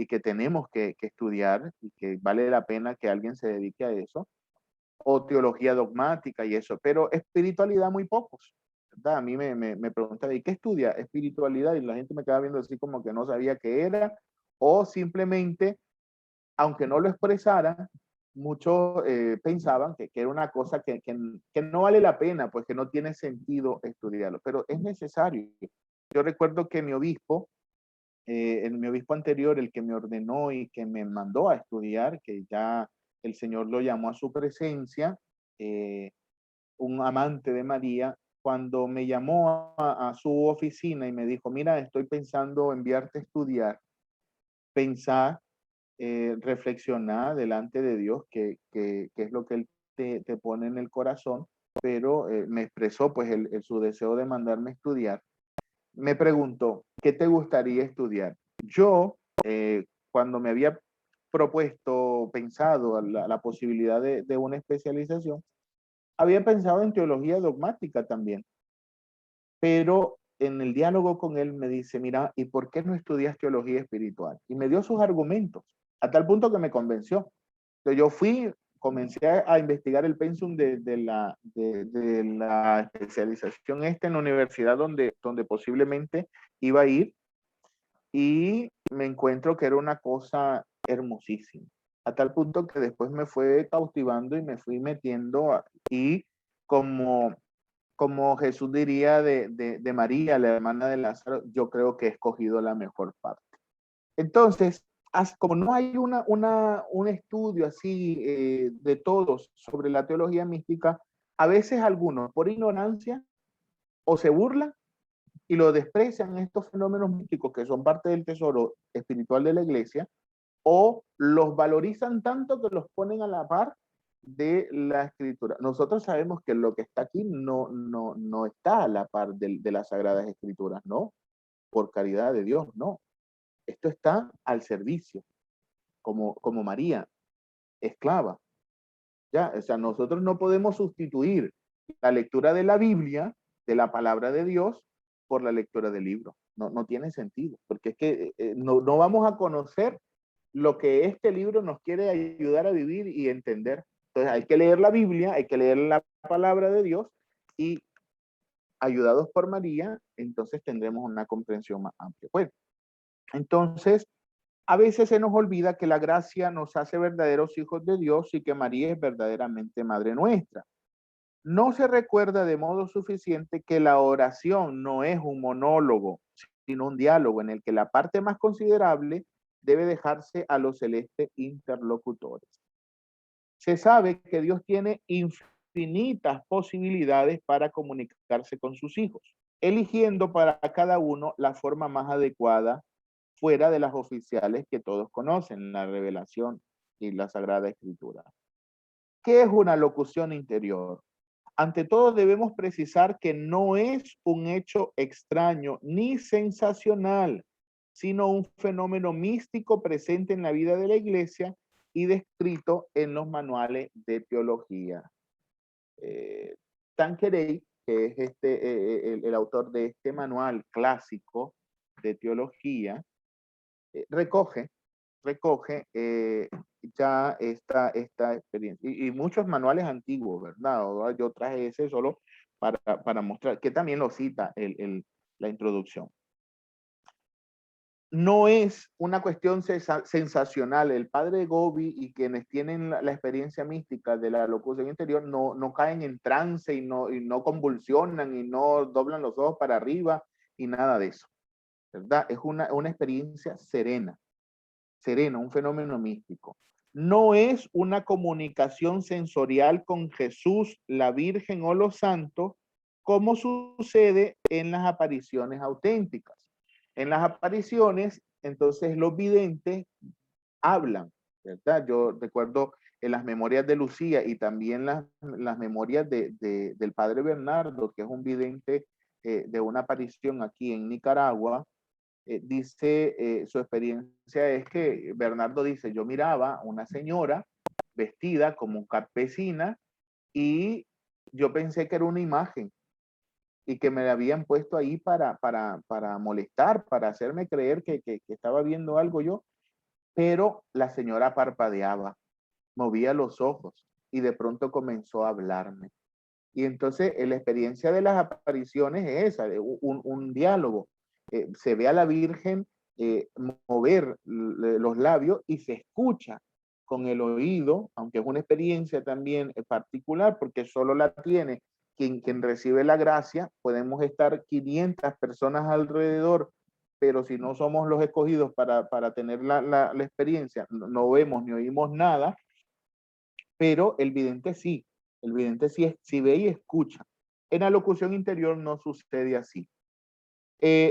que tenemos que estudiar y que vale la pena que alguien se dedique a eso, o teología dogmática y eso, pero espiritualidad muy pocos. ¿Verdad? A mí me preguntaba, ¿y qué estudia? Espiritualidad, y la gente me quedaba viendo así como que no sabía qué era, o simplemente, aunque no lo expresaran, muchos pensaban que era una cosa que no vale la pena, pues que no tiene sentido estudiarlo, pero es necesario. Yo recuerdo que mi obispo mi obispo anterior, el que me ordenó y que me mandó a estudiar, que ya el Señor lo llamó a su presencia, un amante de María, cuando me llamó a su oficina y me dijo, mira, estoy pensando enviarte a estudiar, pensar, reflexionar delante de Dios, que es lo que Él te pone en el corazón, pero me expresó pues su deseo de mandarme a estudiar. Me preguntó, ¿qué te gustaría estudiar? Yo, cuando me había propuesto, pensado la posibilidad de una especialización, había pensado en teología dogmática también, pero en el diálogo con él me dice, mira, ¿y por qué no estudias teología espiritual? Y me dio sus argumentos, a tal punto que me convenció. Entonces yo fui, comencé a investigar el pensum de la especialización en la universidad donde posiblemente iba a ir, y me encuentro que era una cosa hermosísima, a tal punto que después me fue cautivando y me fui metiendo y como, como Jesús diría de María, la hermana de Lázaro, yo creo que he escogido la mejor parte. Entonces, como no hay un estudio así de todos sobre la teología mística, a veces algunos por ignorancia o se burlan y lo desprecian estos fenómenos místicos que son parte del tesoro espiritual de la iglesia, o los valorizan tanto que los ponen a la par de la escritura. Nosotros sabemos que lo que está aquí no está a la par de las sagradas escrituras, no, por caridad de Dios, no. Esto está al servicio, como María, esclava. ¿Ya? O sea, nosotros no podemos sustituir la lectura de la Biblia, de la palabra de Dios, por la lectura del libro. No tiene sentido, porque es que no vamos a conocer lo que este libro nos quiere ayudar a vivir y entender. Entonces hay que leer la Biblia, hay que leer la palabra de Dios, y ayudados por María, entonces tendremos una comprensión más amplia. Bueno, entonces a veces se nos olvida que la gracia nos hace verdaderos hijos de Dios y que María es verdaderamente Madre nuestra. No se recuerda de modo suficiente que la oración no es un monólogo, sino un diálogo en el que la parte más considerable debe dejarse a los celestes interlocutores. Se sabe que Dios tiene infinitas posibilidades para comunicarse con sus hijos, eligiendo para cada uno la forma más adecuada fuera de las oficiales que todos conocen, la revelación y la Sagrada Escritura. ¿Qué es una locución interior? Ante todo debemos precisar que no es un hecho extraño ni sensacional, sino un fenómeno místico presente en la vida de la iglesia y descrito en los manuales de teología. Tanqueray, que es el autor de este manual clásico de teología, recoge ya esta experiencia. Y muchos manuales antiguos, ¿verdad? Ahora yo traje ese solo para mostrar, que también lo cita la introducción. No es una cuestión sensacional. El padre Gobi y quienes tienen la experiencia mística de la locución interior no caen en trance y no convulsionan y no doblan los ojos para arriba y nada de eso, ¿verdad? Es una experiencia serena, un fenómeno místico. No es una comunicación sensorial con Jesús, la Virgen o los santos, como sucede en las apariciones auténticas. En las apariciones, entonces los videntes hablan, ¿verdad? Yo recuerdo en las memorias de Lucía y también las memorias del padre Bernardo, que es un vidente de una aparición aquí en Nicaragua. Dice, su experiencia es que Bernardo dice, yo miraba una señora vestida como campesina y yo pensé que era una imagen y que me la habían puesto ahí para molestar, para hacerme creer que estaba viendo algo yo, pero la señora parpadeaba, movía los ojos y de pronto comenzó a hablarme. Y entonces la experiencia de las apariciones es esa, un diálogo. Se ve a la Virgen mover los labios y se escucha con el oído, aunque es una experiencia también particular porque solo la tiene quien recibe la gracia. Podemos estar 500 personas alrededor pero si no somos los escogidos para tener la experiencia, no vemos ni oímos nada, pero el vidente sí. El vidente sí ve y escucha. En la locución interior no sucede así.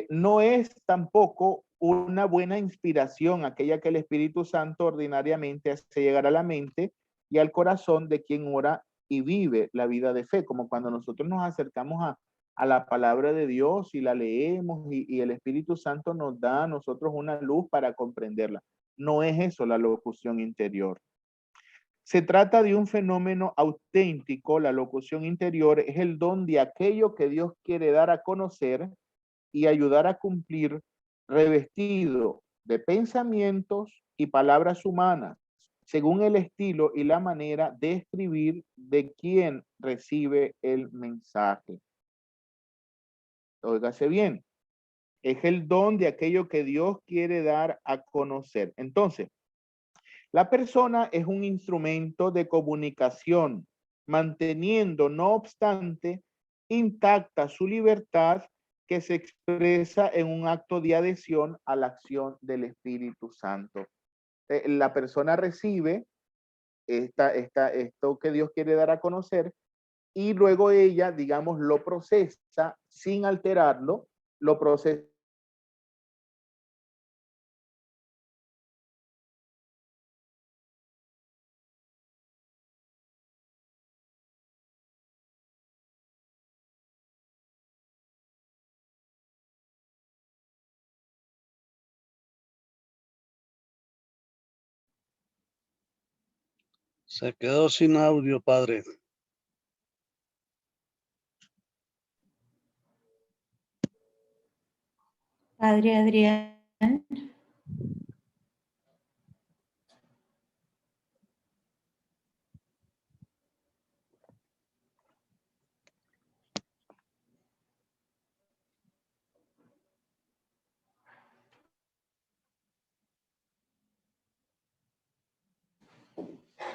No es tampoco una buena inspiración aquella que el Espíritu Santo ordinariamente hace llegar a la mente y al corazón de quien ora y vive la vida de fe, como cuando nosotros nos acercamos a la palabra de Dios y la leemos y el Espíritu Santo nos da a nosotros una luz para comprenderla. No es eso la locución interior. Se trata de un fenómeno auténtico. La locución interior es el don de aquello que Dios quiere dar a conocer y ayudar a cumplir, revestido de pensamientos y palabras humanas, según el estilo y la manera de escribir de quien recibe el mensaje. Óigase bien, es el don de aquello que Dios quiere dar a conocer. Entonces, la persona es un instrumento de comunicación, manteniendo, no obstante, intacta su libertad que se expresa en un acto de adhesión a la acción del Espíritu Santo. La persona recibe esto que Dios quiere dar a conocer y luego ella, digamos, lo procesa sin alterarlo, lo procesa. Se quedó sin audio, padre. Padre Adrián.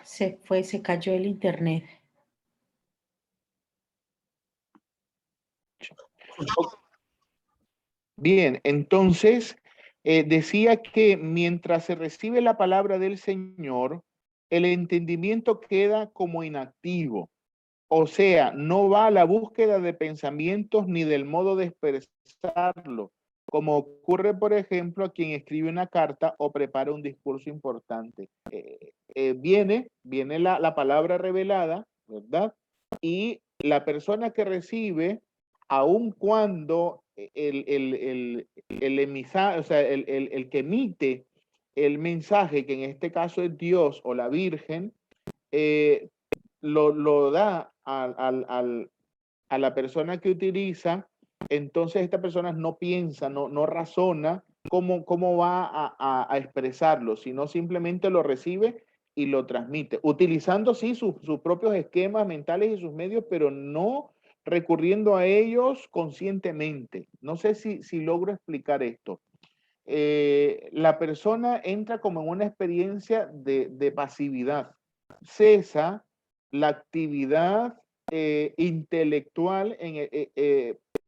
Se cayó el internet. Bien, entonces decía que mientras se recibe la palabra del Señor, el entendimiento queda como inactivo. O sea, no va a la búsqueda de pensamientos ni del modo de expresarlo, como ocurre, por ejemplo, a quien escribe una carta o prepara un discurso importante. Viene la palabra revelada, ¿verdad? Y la persona que recibe, aun cuando el emisario, o sea, el que emite el mensaje, que en este caso es Dios o la Virgen, lo da a la persona que utiliza, entonces esta persona no piensa, no razona cómo va a expresarlo, sino simplemente lo recibe y lo transmite, utilizando sí sus propios esquemas mentales y sus medios, pero no recurriendo a ellos conscientemente. No sé si logro explicar esto. La persona entra como en una experiencia de pasividad. Cesa la actividad intelectual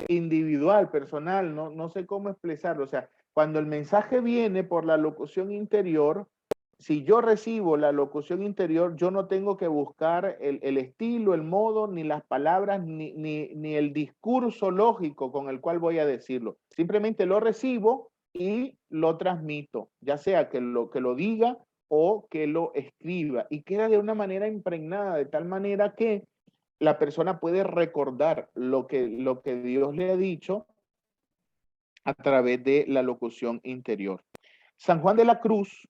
individual, personal, no sé cómo expresarlo. O sea, cuando el mensaje viene por la locución interior, si yo recibo la locución interior, yo no tengo que buscar el estilo, el modo, ni las palabras, ni el discurso lógico con el cual voy a decirlo. Simplemente lo recibo y lo transmito, ya sea que lo diga o que lo escriba, y queda de una manera impregnada, de tal manera que la persona puede recordar lo que Dios le ha dicho a través de la locución interior. San Juan de la Cruz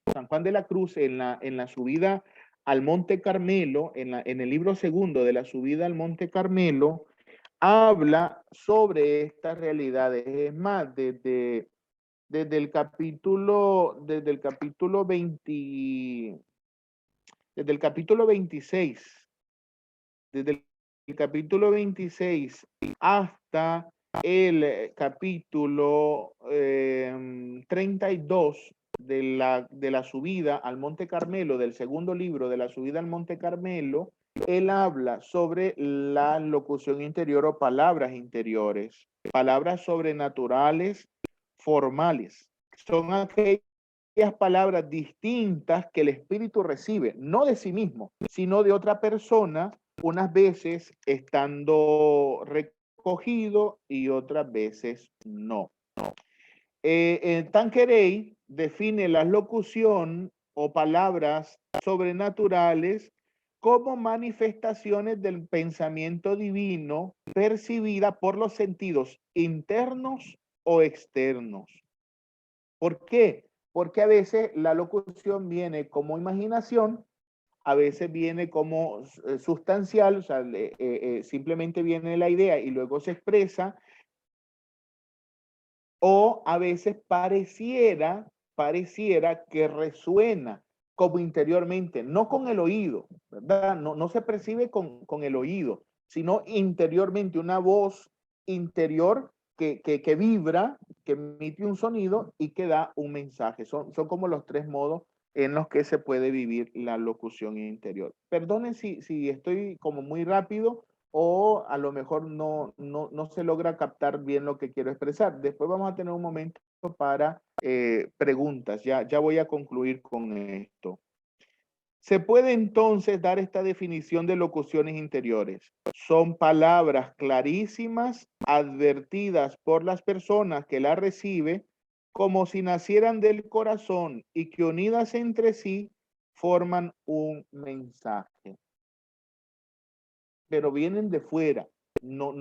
en la subida al Monte Carmelo, en el libro segundo de la subida al Monte Carmelo, habla sobre estas realidades. Es más, desde el capítulo 26, desde el capítulo 26 hasta el capítulo 32 de la subida al Monte Carmelo, del segundo libro de la subida al Monte Carmelo, él habla sobre la locución interior o palabras interiores, palabras sobrenaturales, formales. Son aquellas palabras distintas que el espíritu recibe, no de sí mismo, sino de otra persona, unas veces estando recogido y otras veces no. Tanqueray define la locución o palabras sobrenaturales como manifestaciones del pensamiento divino percibida por los sentidos internos o externos. ¿Por qué? Porque a veces la locución viene como imaginación, a veces viene como sustancial, o sea, simplemente viene la idea y luego se expresa, o a veces pareciera que resuena como interiormente, no con el oído, ¿verdad? No se percibe con el oído, sino interiormente, una voz interior que vibra, que emite un sonido y que da un mensaje. Son como los tres modos en los que se puede vivir la locución interior. Perdonen si estoy como muy rápido, o a lo mejor no se logra captar bien lo que quiero expresar. Después vamos a tener un momento para preguntas. Ya voy a concluir con esto. Se puede entonces dar esta definición de locuciones interiores. Son palabras clarísimas, advertidas por las personas que las reciben, como si nacieran del corazón y que unidas entre sí forman un mensaje. Pero vienen de fuera, no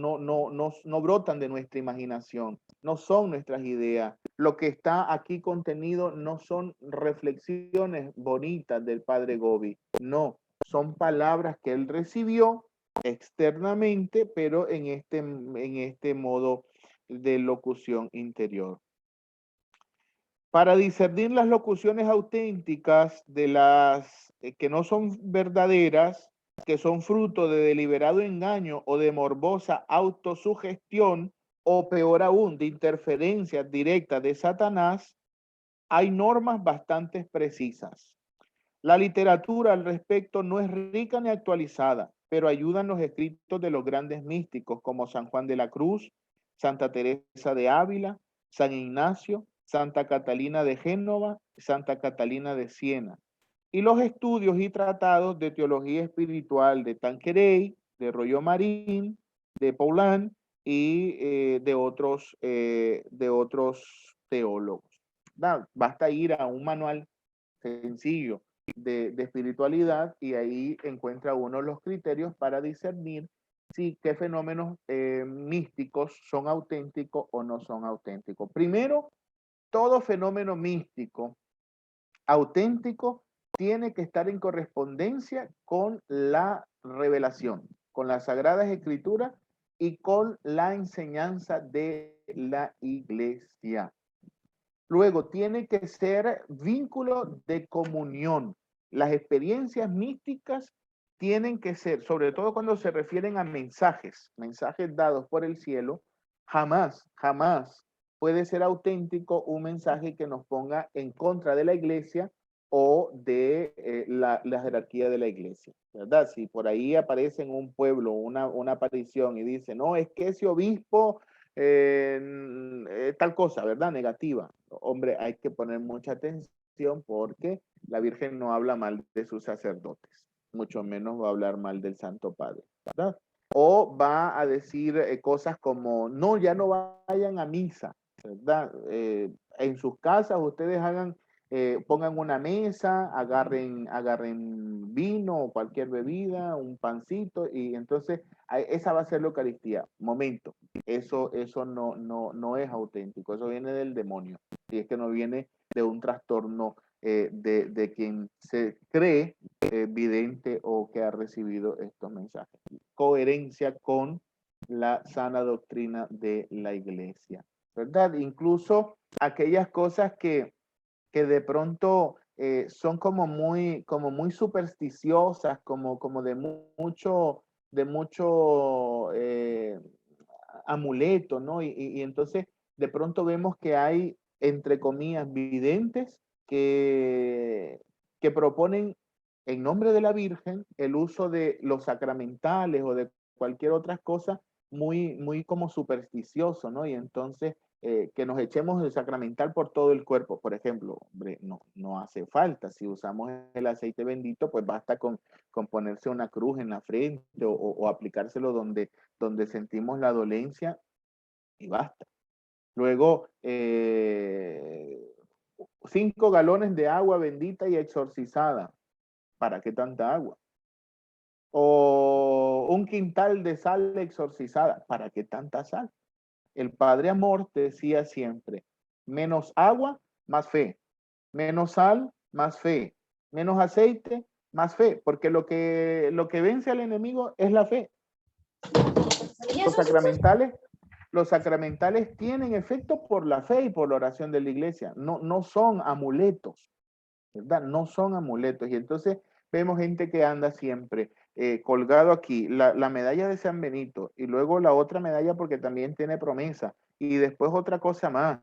brotan de nuestra imaginación, no son nuestras ideas. Lo que está aquí contenido no son reflexiones bonitas del padre Gobi, no, son palabras que él recibió externamente, pero en este modo de locución interior. Para discernir las locuciones auténticas de las que no son verdaderas, que son fruto de deliberado engaño o de morbosa autosugestión, o peor aún, de interferencias directas de Satanás, hay normas bastante precisas. La literatura al respecto no es rica ni actualizada, pero ayudan los escritos de los grandes místicos como San Juan de la Cruz, Santa Teresa de Ávila, San Ignacio, Santa Catalina de Génova, Santa Catalina de Siena, y los estudios y tratados de teología espiritual de Tanqueray, de Rollo Marín, de Paulin y de otros teólogos. Basta ir a un manual sencillo de espiritualidad y ahí encuentra uno los criterios para discernir si qué fenómenos místicos son auténticos o no son auténticos. Primero, todo fenómeno místico auténtico tiene que estar en correspondencia con la revelación, con las Sagradas Escrituras y con la enseñanza de la Iglesia. Luego, tiene que ser vínculo de comunión. Las experiencias místicas tienen que ser, sobre todo cuando se refieren a mensajes dados por el cielo, jamás puede ser auténtico un mensaje que nos ponga en contra de la iglesia o de la jerarquía de la iglesia, ¿verdad? Si por ahí aparece en un pueblo una aparición y dice, no, es que ese obispo tal cosa, ¿verdad? Negativa. Hombre, hay que poner mucha atención porque la Virgen no habla mal de sus sacerdotes, mucho menos va a hablar mal del Santo Padre, ¿verdad? O va a decir cosas como, no, ya no vayan a misa, ¿verdad? En sus casas ustedes pongan una mesa, agarren vino o cualquier bebida, un pancito, y entonces esa va a ser la Eucaristía. Momento, eso no es auténtico, eso viene del demonio, y es que no viene de un trastorno de quien se cree vidente o que ha recibido estos mensajes. Coherencia con la sana doctrina de la iglesia, ¿verdad? Incluso aquellas cosas que de pronto son como muy supersticiosas, como de mucho amuleto, ¿no? Y entonces de pronto vemos que hay, entre comillas, videntes que proponen en nombre de la Virgen el uso de los sacramentales o de cualquier otra cosa muy como supersticioso, ¿no? Y entonces que nos echemos el sacramental por todo el cuerpo, por ejemplo, hombre, no hace falta. Si usamos el aceite bendito, pues basta con ponerse una cruz en la frente o aplicárselo donde sentimos la dolencia y basta. Luego, 5 galones de agua bendita y exorcizada. ¿Para qué tanta agua? O un quintal de sal exorcizada. ¿Para qué tanta sal? El Padre Amor decía siempre, menos agua, más fe. Menos sal, más fe. Menos aceite, más fe. Porque lo que vence al enemigo es la fe. Los sacramentales tienen efecto por la fe y por la oración de la iglesia. No son amuletos, ¿verdad? No son amuletos. Y entonces vemos gente que anda siempre colgado aquí, la medalla de San Benito, y luego la otra medalla porque también tiene promesa, y después otra cosa más,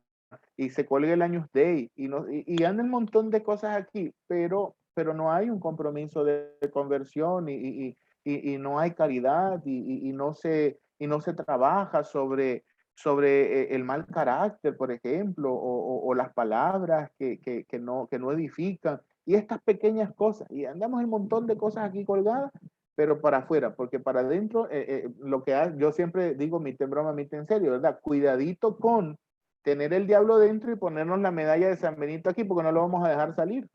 y se cuelga el Años Day, y anda un montón de cosas aquí, pero no hay un compromiso de conversión, y no hay caridad, y no se trabaja sobre el mal carácter, por ejemplo, o las palabras que no edifican, y estas pequeñas cosas, y andamos un montón de cosas aquí colgadas, pero para afuera, porque para adentro, yo siempre digo, miten broma, miten serio, ¿verdad? Cuidadito con tener el diablo dentro y ponernos la medalla de San Benito aquí, porque no lo vamos a dejar salir.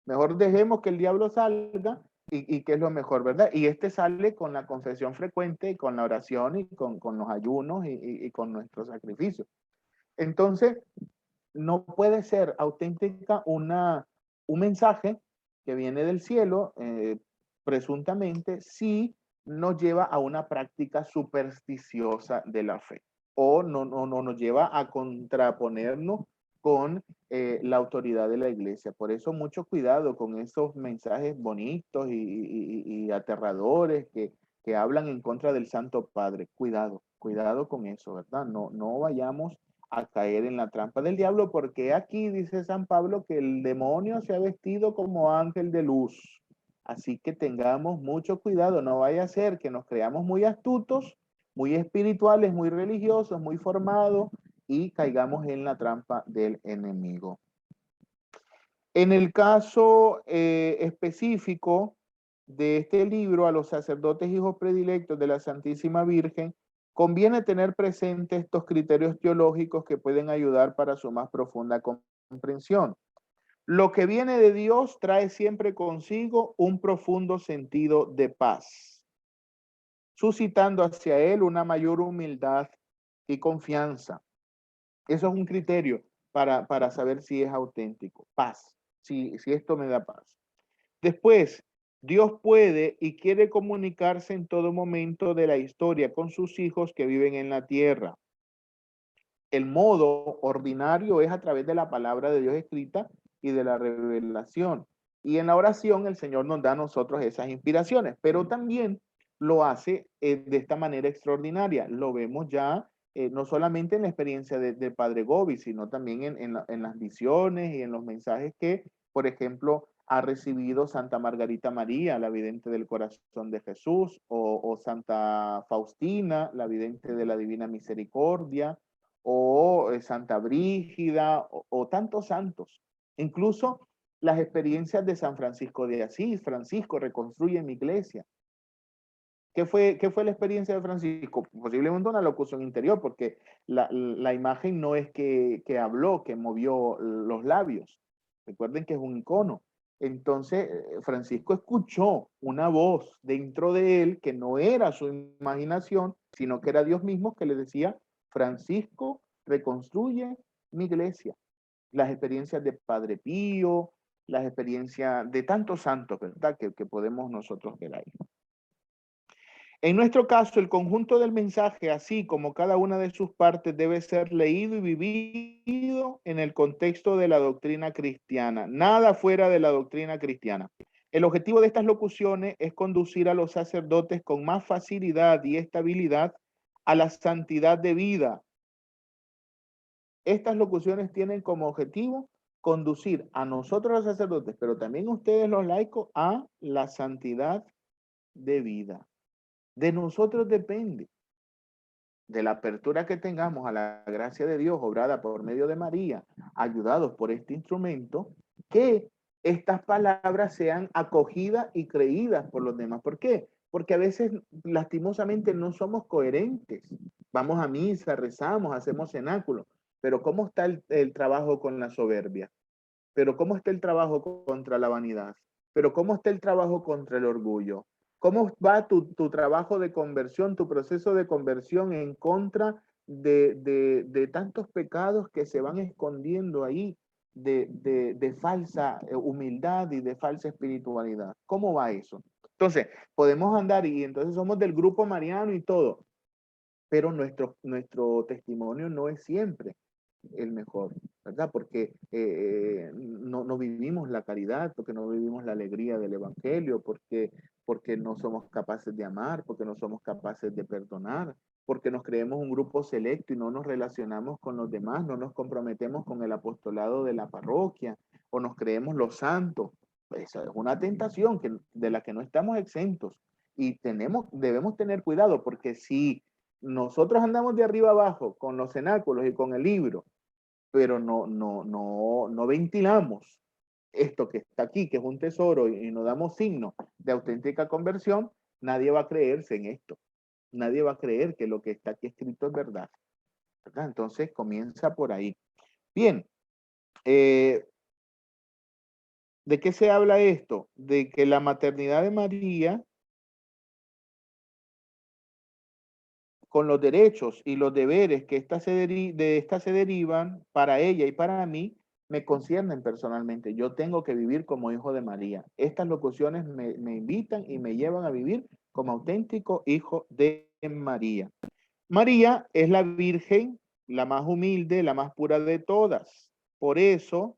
Mejor dejemos que el diablo salga y que es lo mejor, ¿verdad? Y este sale con la confesión frecuente, y con la oración, y con los ayunos, y con nuestro sacrificio. Entonces, no puede ser auténtica un mensaje que viene del cielo, presuntamente, si nos lleva a una práctica supersticiosa de la fe, o no nos lleva a contraponernos con la autoridad de la iglesia. Por eso mucho cuidado con esos mensajes bonitos y aterradores que hablan en contra del Santo Padre. Cuidado con eso, ¿verdad? No vayamos a caer en la trampa del diablo, porque aquí dice San Pablo que el demonio se ha vestido como ángel de luz. Así que tengamos mucho cuidado, no vaya a ser que nos creamos muy astutos, muy espirituales, muy religiosos, muy formados, y caigamos en la trampa del enemigo. En el caso específico de este libro, a los sacerdotes hijos predilectos de la Santísima Virgen, conviene tener presente estos criterios teológicos que pueden ayudar para su más profunda comprensión. Lo que viene de Dios trae siempre consigo un profundo sentido de paz, suscitando hacia él una mayor humildad y confianza. Eso es un criterio para saber si es auténtico. Paz, si esto me da paz. Después, Dios puede y quiere comunicarse en todo momento de la historia con sus hijos que viven en la tierra. El modo ordinario es a través de la palabra de Dios escrita y de la revelación. Y en la oración el Señor nos da a nosotros esas inspiraciones, pero también lo hace de esta manera extraordinaria. Lo vemos ya no solamente en la experiencia de Padre Gobi, sino también en las visiones y en los mensajes que, por ejemplo, ha recibido Santa Margarita María, la vidente del corazón de Jesús, o Santa Faustina, la vidente de la Divina Misericordia, o Santa Brígida, o tantos santos. Incluso las experiencias de San Francisco de Asís. Francisco, reconstruye mi iglesia. ¿Qué fue la experiencia de Francisco? Posiblemente una locución interior, porque la imagen no es que habló, que movió los labios. Recuerden que es un icono. Entonces, Francisco escuchó una voz dentro de él que no era su imaginación, sino que era Dios mismo que le decía: Francisco, reconstruye mi iglesia. Las experiencias de Padre Pío, las experiencias de tantos santos, ¿verdad? Que podemos nosotros ver ahí. En nuestro caso, el conjunto del mensaje, así como cada una de sus partes, debe ser leído y vivido en el contexto de la doctrina cristiana, nada fuera de la doctrina cristiana. El objetivo de estas locuciones es conducir a los sacerdotes con más facilidad y estabilidad a la santidad de vida. Estas locuciones tienen como objetivo conducir a nosotros los sacerdotes, pero también ustedes los laicos, a la santidad de vida. De nosotros depende. de la apertura que tengamos a la gracia de Dios, obrada por medio de María, ayudados por este instrumento, que estas palabras sean acogidas y creídas por los demás. ¿Por qué? Porque a veces, lastimosamente, no somos coherentes. Vamos a misa, rezamos, hacemos cenáculo, pero ¿cómo está el trabajo con la soberbia? ¿Pero cómo está el trabajo contra la vanidad? ¿Pero cómo está el trabajo contra el orgullo? ¿Cómo va tu trabajo de conversión, tu proceso de conversión en contra de tantos pecados que se van escondiendo ahí, de falsa humildad y de falsa espiritualidad? ¿Cómo va eso? Entonces, podemos andar y entonces somos del grupo mariano y todo, pero nuestro testimonio no es siempre el mejor, ¿verdad? Porque no vivimos la caridad, porque no vivimos la alegría del evangelio, porque no somos capaces de amar, porque no somos capaces de perdonar, porque nos creemos un grupo selecto y no nos relacionamos con los demás, no nos comprometemos con el apostolado de la parroquia, o nos creemos los santos. Esa es una tentación de la que no estamos exentos y debemos tener cuidado, porque si nosotros andamos de arriba abajo con los cenáculos y con el libro, pero no ventilamos esto que está aquí, que es un tesoro, y no damos signo de auténtica conversión, nadie va a creerse en esto. Nadie va a creer que lo que está aquí escrito es verdad. ¿Verdad? Entonces comienza por ahí. Bien, ¿de qué se habla esto? De que la maternidad de María, con los derechos y los deberes que de esta se derivan para ella y para mí, me conciernen personalmente. Yo tengo que vivir como hijo de María. Estas locuciones me invitan y me llevan a vivir como auténtico hijo de María. María es la Virgen, la más humilde, la más pura de todas. Por eso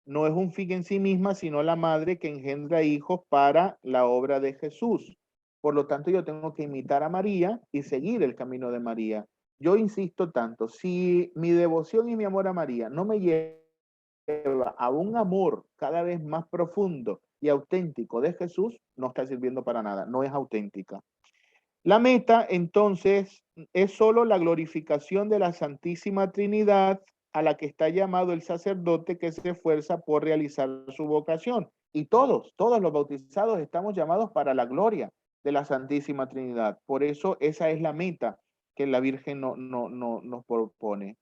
no es un fin en sí misma, sino la madre que engendra hijos para la obra de Jesús. Por lo tanto, yo tengo que imitar a María y seguir el camino de María. Yo insisto tanto, si mi devoción y mi amor a María no me lleva a un amor cada vez más profundo y auténtico de Jesús, no está sirviendo para nada, no es auténtica. La meta, entonces, es solo la glorificación de la Santísima Trinidad a la que está llamado el sacerdote que se esfuerza por realizar su vocación. Y todos los bautizados estamos llamados para la gloria de la Santísima Trinidad. Por eso esa es la meta que la Virgen nos propone.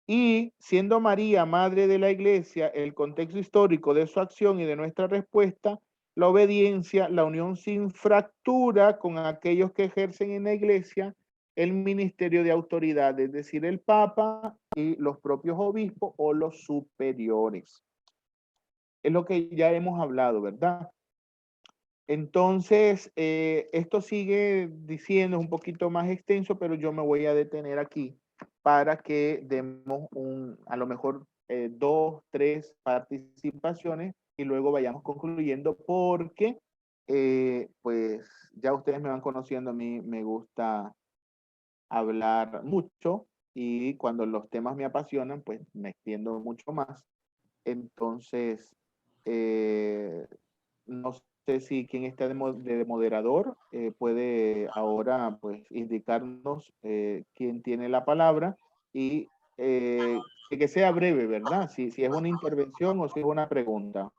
Y siendo María madre de la iglesia, el contexto histórico de su acción y de nuestra respuesta, la obediencia, la unión sin fractura con aquellos que ejercen en la iglesia el ministerio de autoridad, es decir, el Papa y los propios obispos o los superiores. Es lo que ya hemos hablado, ¿verdad? Entonces, esto sigue diciendo un poquito más extenso, pero yo me voy a detener aquí para que demos a lo mejor 2, 3 participaciones y luego vayamos concluyendo porque pues ya ustedes me van conociendo, a mí me gusta hablar mucho y cuando los temas me apasionan, pues me extiendo mucho más. Entonces, no sé si quien está de moderador puede ahora pues indicarnos quién tiene la palabra y que sea breve, ¿verdad? Si es una intervención o si es una pregunta.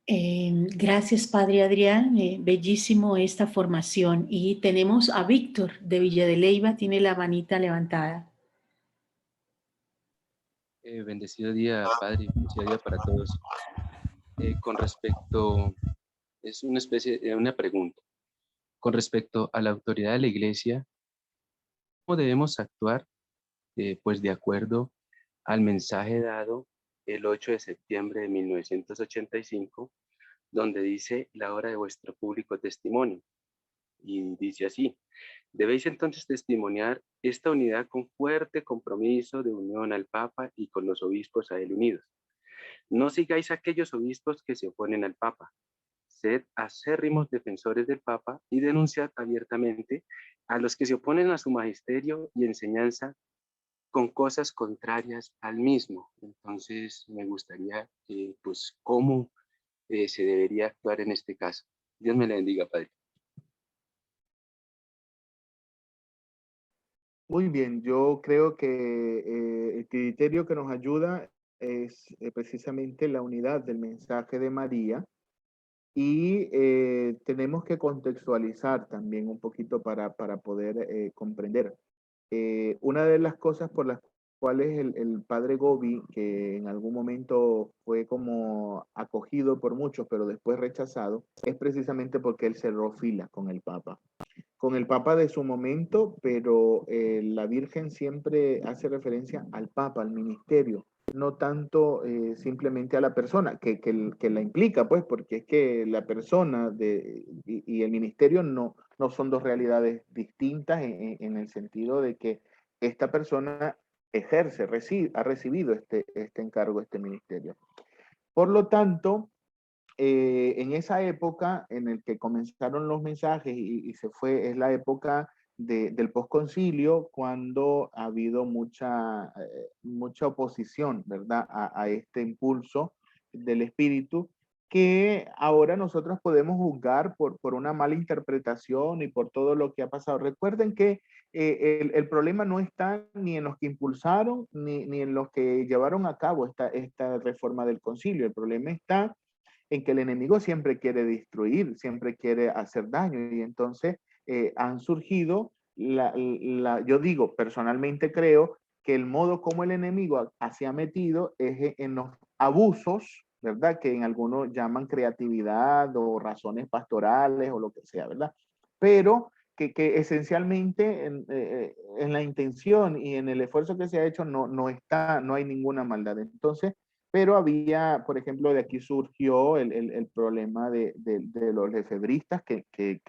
Gracias, Padre Adrián. Bellísimo esta formación. Y tenemos a Víctor de Villa de Leyva, tiene la manita levantada. Bendecido día, Padre, bendecido día para todos. Con respecto, es una especie de una pregunta. Con respecto a la autoridad de la Iglesia, ¿cómo debemos actuar? Pues de acuerdo al mensaje dado el 8 de septiembre de 1985, donde dice la hora de vuestro público testimonio. Y dice así: debéis entonces testimoniar esta unidad con fuerte compromiso de unión al Papa y con los obispos a él unidos. No sigáis a aquellos obispos que se oponen al Papa. Sed acérrimos defensores del Papa y denunciad abiertamente a los que se oponen a su magisterio y enseñanza con cosas contrarias al mismo. Entonces, me gustaría, pues, cómo se debería actuar en este caso. Dios me la bendiga, Padre. Muy bien, yo creo que el criterio que nos ayuda es precisamente la unidad del mensaje de María y tenemos que contextualizar también un poquito para poder comprender. Una de las cosas por las cuales el padre Gobi, que en algún momento fue como acogido por muchos, pero después rechazado, es precisamente porque él cerró filas con el Papa de su momento, pero la Virgen siempre hace referencia al Papa, al ministerio, no tanto simplemente a la persona que la implica, pues, porque es que la persona y el ministerio no son dos realidades distintas en el sentido de que esta persona ha recibido este encargo, este ministerio. Por lo tanto, en esa época en el que comenzaron los mensajes y se fue, es la época del posconcilio, cuando ha habido mucha oposición, ¿verdad?, a este impulso del espíritu, que ahora nosotros podemos juzgar por una mala interpretación y por todo lo que ha pasado. Recuerden que el problema no está ni en los que impulsaron, ni en los que llevaron a cabo esta reforma del concilio. El problema está en que el enemigo siempre quiere destruir, siempre quiere hacer daño y entonces han surgido, yo digo, personalmente creo que el modo como el enemigo se ha metido es en los abusos, ¿verdad? Que en algunos llaman creatividad o razones pastorales o lo que sea, ¿verdad? Pero que esencialmente en la intención y en el esfuerzo que se ha hecho no hay ninguna maldad. Entonces, pero había, por ejemplo, de aquí surgió el problema de los lefebristas,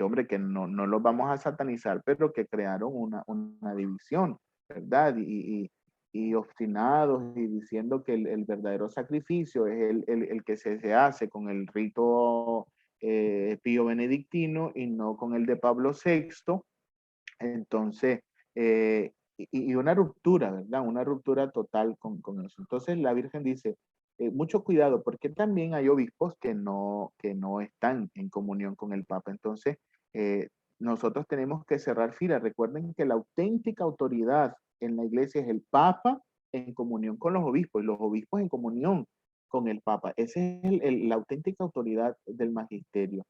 hombre, que no los vamos a satanizar, pero que crearon una división, ¿verdad? Y obstinados y diciendo que el verdadero sacrificio es el que se hace con el rito pío benedictino y no con el de Pablo VI. Entonces, y una ruptura, ¿verdad? Una ruptura total con eso. Entonces la Virgen dice, mucho cuidado, porque también hay obispos que no están en comunión con el Papa. Entonces, nosotros tenemos que cerrar filas. Recuerden que la auténtica autoridad en la iglesia es el Papa en comunión con los obispos y los obispos en comunión con el Papa. Esa es la auténtica autoridad del magisterio.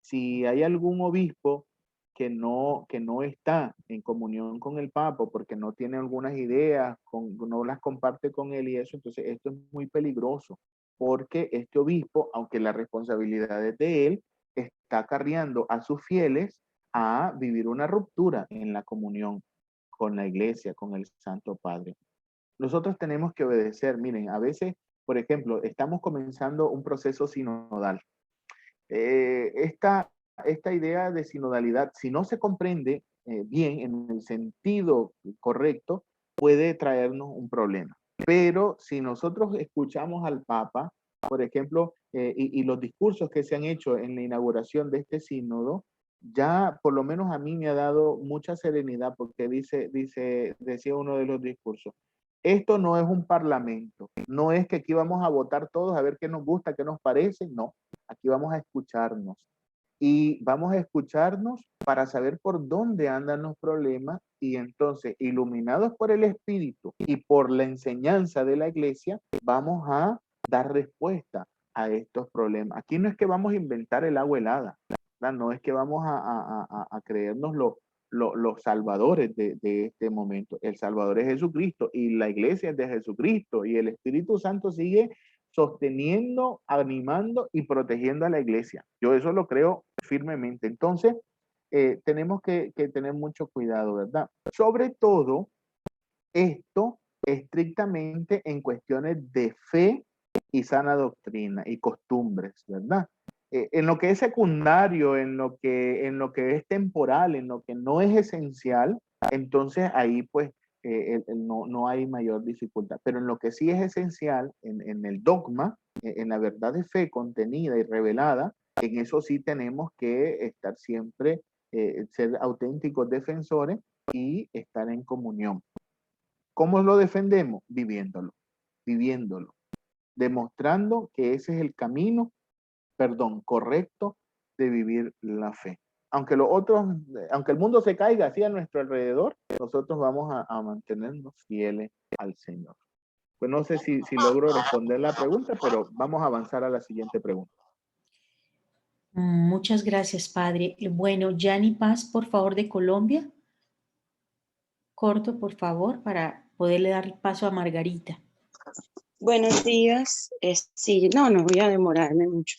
Si hay algún obispo que no está en comunión con el Papa porque no tiene algunas ideas, no las comparte con él y eso, entonces esto es muy peligroso porque este obispo, aunque la responsabilidad es de él, está acarreando a sus fieles a vivir una ruptura en la comunión con la iglesia, con el Santo Padre. Nosotros tenemos que obedecer. Miren, a veces, por ejemplo, estamos comenzando un proceso sinodal. Esta idea de sinodalidad, si no se comprende bien en el sentido correcto, puede traernos un problema. Pero si nosotros escuchamos al Papa, por ejemplo, y los discursos que se han hecho en la inauguración de este sínodo, ya por lo menos a mí me ha dado mucha serenidad porque decía uno de los discursos, esto no es un parlamento, no es que aquí vamos a votar todos a ver qué nos gusta, qué nos parece, no, aquí vamos a escucharnos y vamos a escucharnos para saber por dónde andan los problemas y entonces, iluminados por el Espíritu y por la enseñanza de la iglesia, vamos a dar respuesta a estos problemas. Aquí no es que vamos a inventar el agua helada, ¿verdad? No es que vamos a creernos los salvadores de este momento. El Salvador es Jesucristo y la iglesia es de Jesucristo y el Espíritu Santo sigue sosteniendo, animando y protegiendo a la iglesia. Yo eso lo creo firmemente. Entonces, tenemos que tener mucho cuidado, ¿verdad? Sobre todo, esto estrictamente en cuestiones de fe y sana doctrina y costumbres, ¿verdad? En lo que es secundario, en lo que es temporal, en lo que no es esencial, entonces ahí pues no hay mayor dificultad. Pero en lo que sí es esencial, en el dogma, en la verdad de fe contenida y revelada, en eso sí tenemos que estar siempre, ser auténticos defensores y estar en comunión. ¿Cómo lo defendemos? Viviéndolo, demostrando que ese es el camino, correcto de vivir la fe. aunque aunque el mundo se caiga así a nuestro alrededor, nosotros vamos a mantenernos fieles al Señor. Pues no sé si logro responder la pregunta, pero vamos a avanzar a la siguiente pregunta. Muchas gracias, Padre. Bueno, Yanni Paz, por favor, de Colombia. Corto, por favor, para poderle dar paso a Margarita. Buenos días. Sí, no voy a demorarme mucho.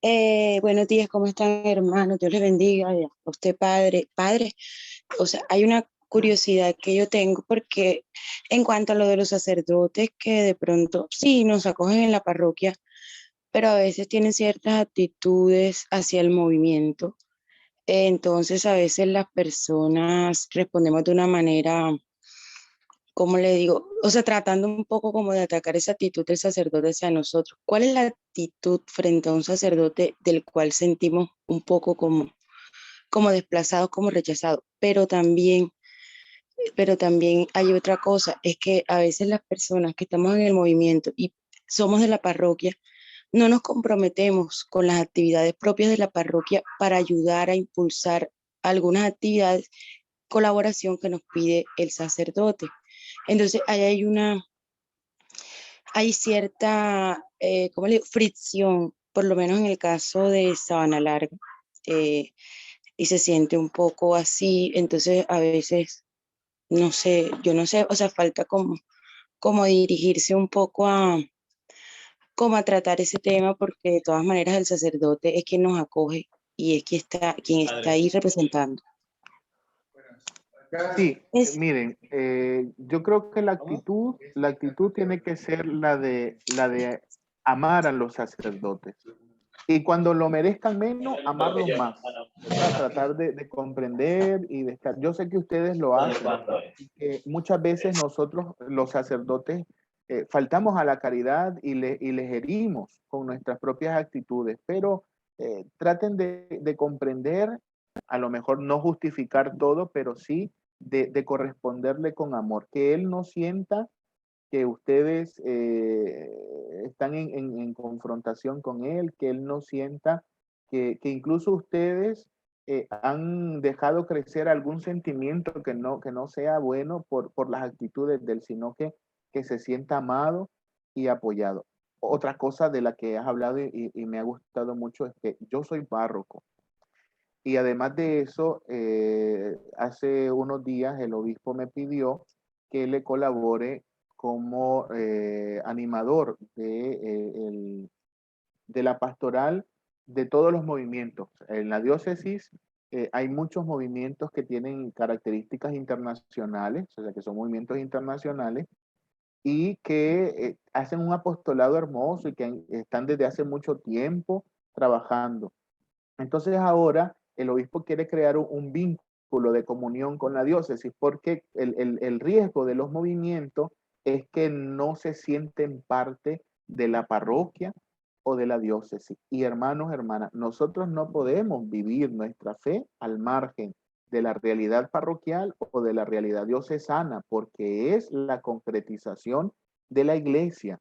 Buenos días, ¿cómo están, hermanos? Dios les bendiga. A usted, padre. Padre, o sea, hay una curiosidad que yo tengo porque en cuanto a lo de los sacerdotes que de pronto sí nos acogen en la parroquia, pero a veces tienen ciertas actitudes hacia el movimiento. Entonces, a veces las personas respondemos de una manera, ¿cómo le digo? O sea, tratando un poco como de atacar esa actitud del sacerdote hacia nosotros. ¿Cuál es la actitud frente a un sacerdote del cual sentimos un poco como desplazados, como rechazados? Pero también hay otra cosa, es que a veces las personas que estamos en el movimiento y somos de la parroquia, no nos comprometemos con las actividades propias de la parroquia para ayudar a impulsar algunas actividades, colaboración que nos pide el sacerdote. Entonces, hay cierta, ¿cómo le digo? Fricción, por lo menos en el caso de Sabana Larga, y se siente un poco así, entonces a veces, no sé, yo no sé, o sea, falta como dirigirse un poco como a tratar ese tema, porque de todas maneras el sacerdote es quien nos acoge y es quien está ahí representando. Sí, Es, miren, yo creo que la actitud tiene que ser la de amar a los sacerdotes. Y cuando lo merezcan menos, amarlos más. O sea, tratar de comprender y de estar. Yo sé que ustedes lo hacen. Y que muchas veces nosotros, los sacerdotes, faltamos a la caridad y les herimos con nuestras propias actitudes. Pero traten de comprender, a lo mejor no justificar todo, pero sí de corresponderle con amor. Que él no sienta que ustedes están en confrontación con él, que él no sienta que incluso ustedes han dejado crecer algún sentimiento que no sea bueno por las actitudes de él, sino que se sienta amado y apoyado. Otra cosa de la que has hablado y me ha gustado mucho es que yo soy párroco. Y además de eso, hace unos días el obispo me pidió que le colabore como animador de la pastoral de todos los movimientos. En la diócesis hay muchos movimientos que tienen características internacionales, o sea, que son movimientos internacionales, y que hacen un apostolado hermoso y que están desde hace mucho tiempo trabajando. Entonces ahora el obispo quiere crear un vínculo de comunión con la diócesis porque el riesgo de los movimientos es que no se sienten parte de la parroquia o de la diócesis. Y hermanos, hermanas, nosotros no podemos vivir nuestra fe al margen de la realidad parroquial o de la realidad diocesana, porque es la concretización de la iglesia.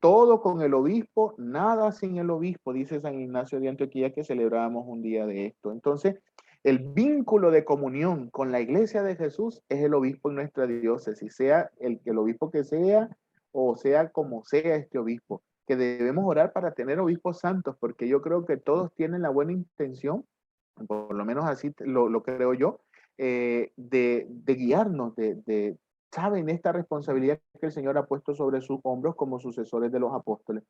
Todo con el obispo, nada sin el obispo, dice San Ignacio de Antioquía, que celebrábamos un día de esto. Entonces, el vínculo de comunión con la iglesia de Jesús es el obispo en nuestra diócesis, sea el obispo que sea o sea como sea este obispo, que debemos orar para tener obispos santos, porque yo creo que todos tienen la buena intención, por lo menos así lo creo yo, de guiarnos, saben esta responsabilidad que el Señor ha puesto sobre sus hombros como sucesores de los apóstoles.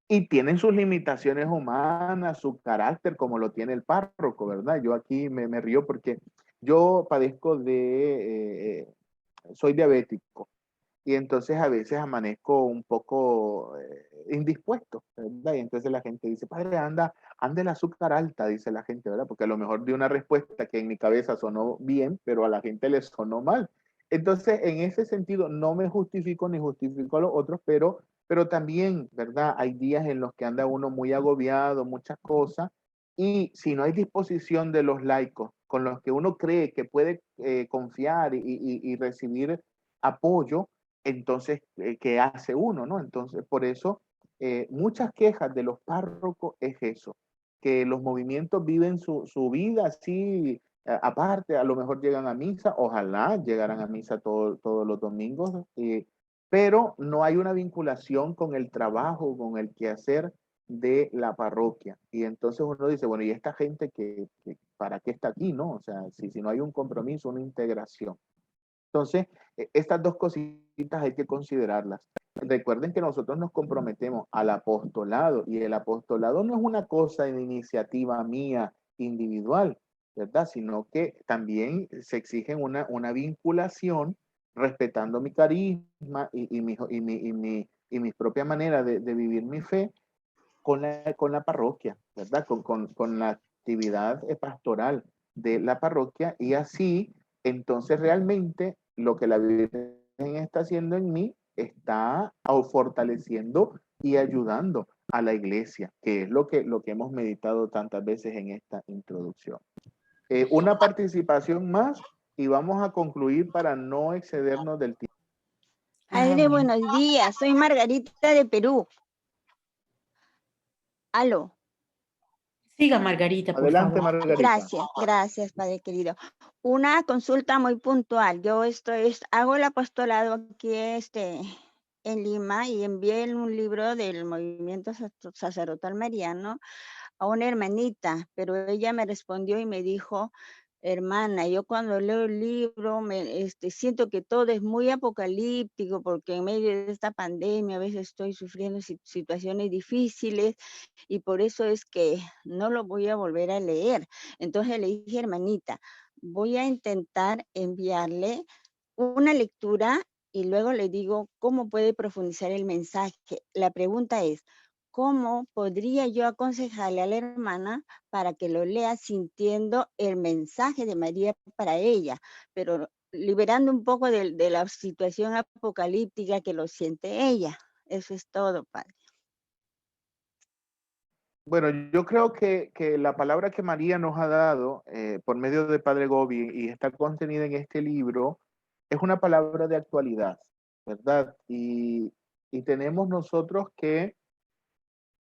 Y tienen sus limitaciones humanas, su carácter, como lo tiene el párroco, ¿verdad? Yo aquí me río porque yo padezco soy diabético y entonces a veces amanezco un poco indispuesto, ¿verdad? Y entonces la gente dice, padre, anda el azúcar alta, dice la gente, ¿verdad? Porque a lo mejor di una respuesta que en mi cabeza sonó bien, pero a la gente le sonó mal. Entonces, en ese sentido, no me justifico ni justifico a los otros, pero también, ¿verdad? Hay días en los que anda uno muy agobiado, muchas cosas, y si no hay disposición de los laicos con los que uno cree que puede confiar y recibir apoyo, entonces, ¿qué hace uno, no? Entonces, por eso, muchas quejas de los párrocos es eso, que los movimientos viven su vida así, aparte, a lo mejor llegan a misa, ojalá llegaran a misa todos los domingos, pero no hay una vinculación con el trabajo, con el quehacer de la parroquia. Y entonces uno dice, bueno, ¿y esta gente para qué está aquí, no? O sea, si no hay un compromiso, una integración. Entonces, estas dos cositas hay que considerarlas. Recuerden que nosotros nos comprometemos al apostolado y el apostolado no es una cosa de iniciativa mía individual, ¿verdad? Sino que también se exige una vinculación respetando mi carisma y mi propia manera de vivir mi fe con la parroquia, ¿verdad? Con la actividad pastoral de la parroquia y así, entonces realmente lo que la Virgen está haciendo en mí está fortaleciendo y ayudando a la iglesia, que es lo que hemos meditado tantas veces en esta introducción. Una participación más y vamos a concluir para no excedernos del tiempo. Padre, buenos días. Soy Margarita de Perú. Aló. Siga, Margarita, por Adelante, favor. Margarita. Gracias, Padre querido. Una consulta muy puntual. Yo hago el apostolado aquí en Lima y envié un libro del movimiento sacerdotal mariano a una hermanita, pero ella me respondió y me dijo, hermana, yo cuando leo el libro siento que todo es muy apocalíptico porque en medio de esta pandemia a veces estoy sufriendo situaciones difíciles y por eso es que no lo voy a volver a leer. Entonces le dije, hermanita, voy a intentar enviarle una lectura y luego le digo cómo puede profundizar el mensaje. La pregunta es, ¿cómo podría yo aconsejarle a la hermana para que lo lea sintiendo el mensaje de María para ella, pero liberando un poco de la situación apocalíptica que lo siente ella? Eso es todo, Padre. Bueno, yo creo que la palabra que María nos ha dado por medio de Padre Gobi y está contenida en este libro es una palabra de actualidad, ¿verdad? Y tenemos nosotros que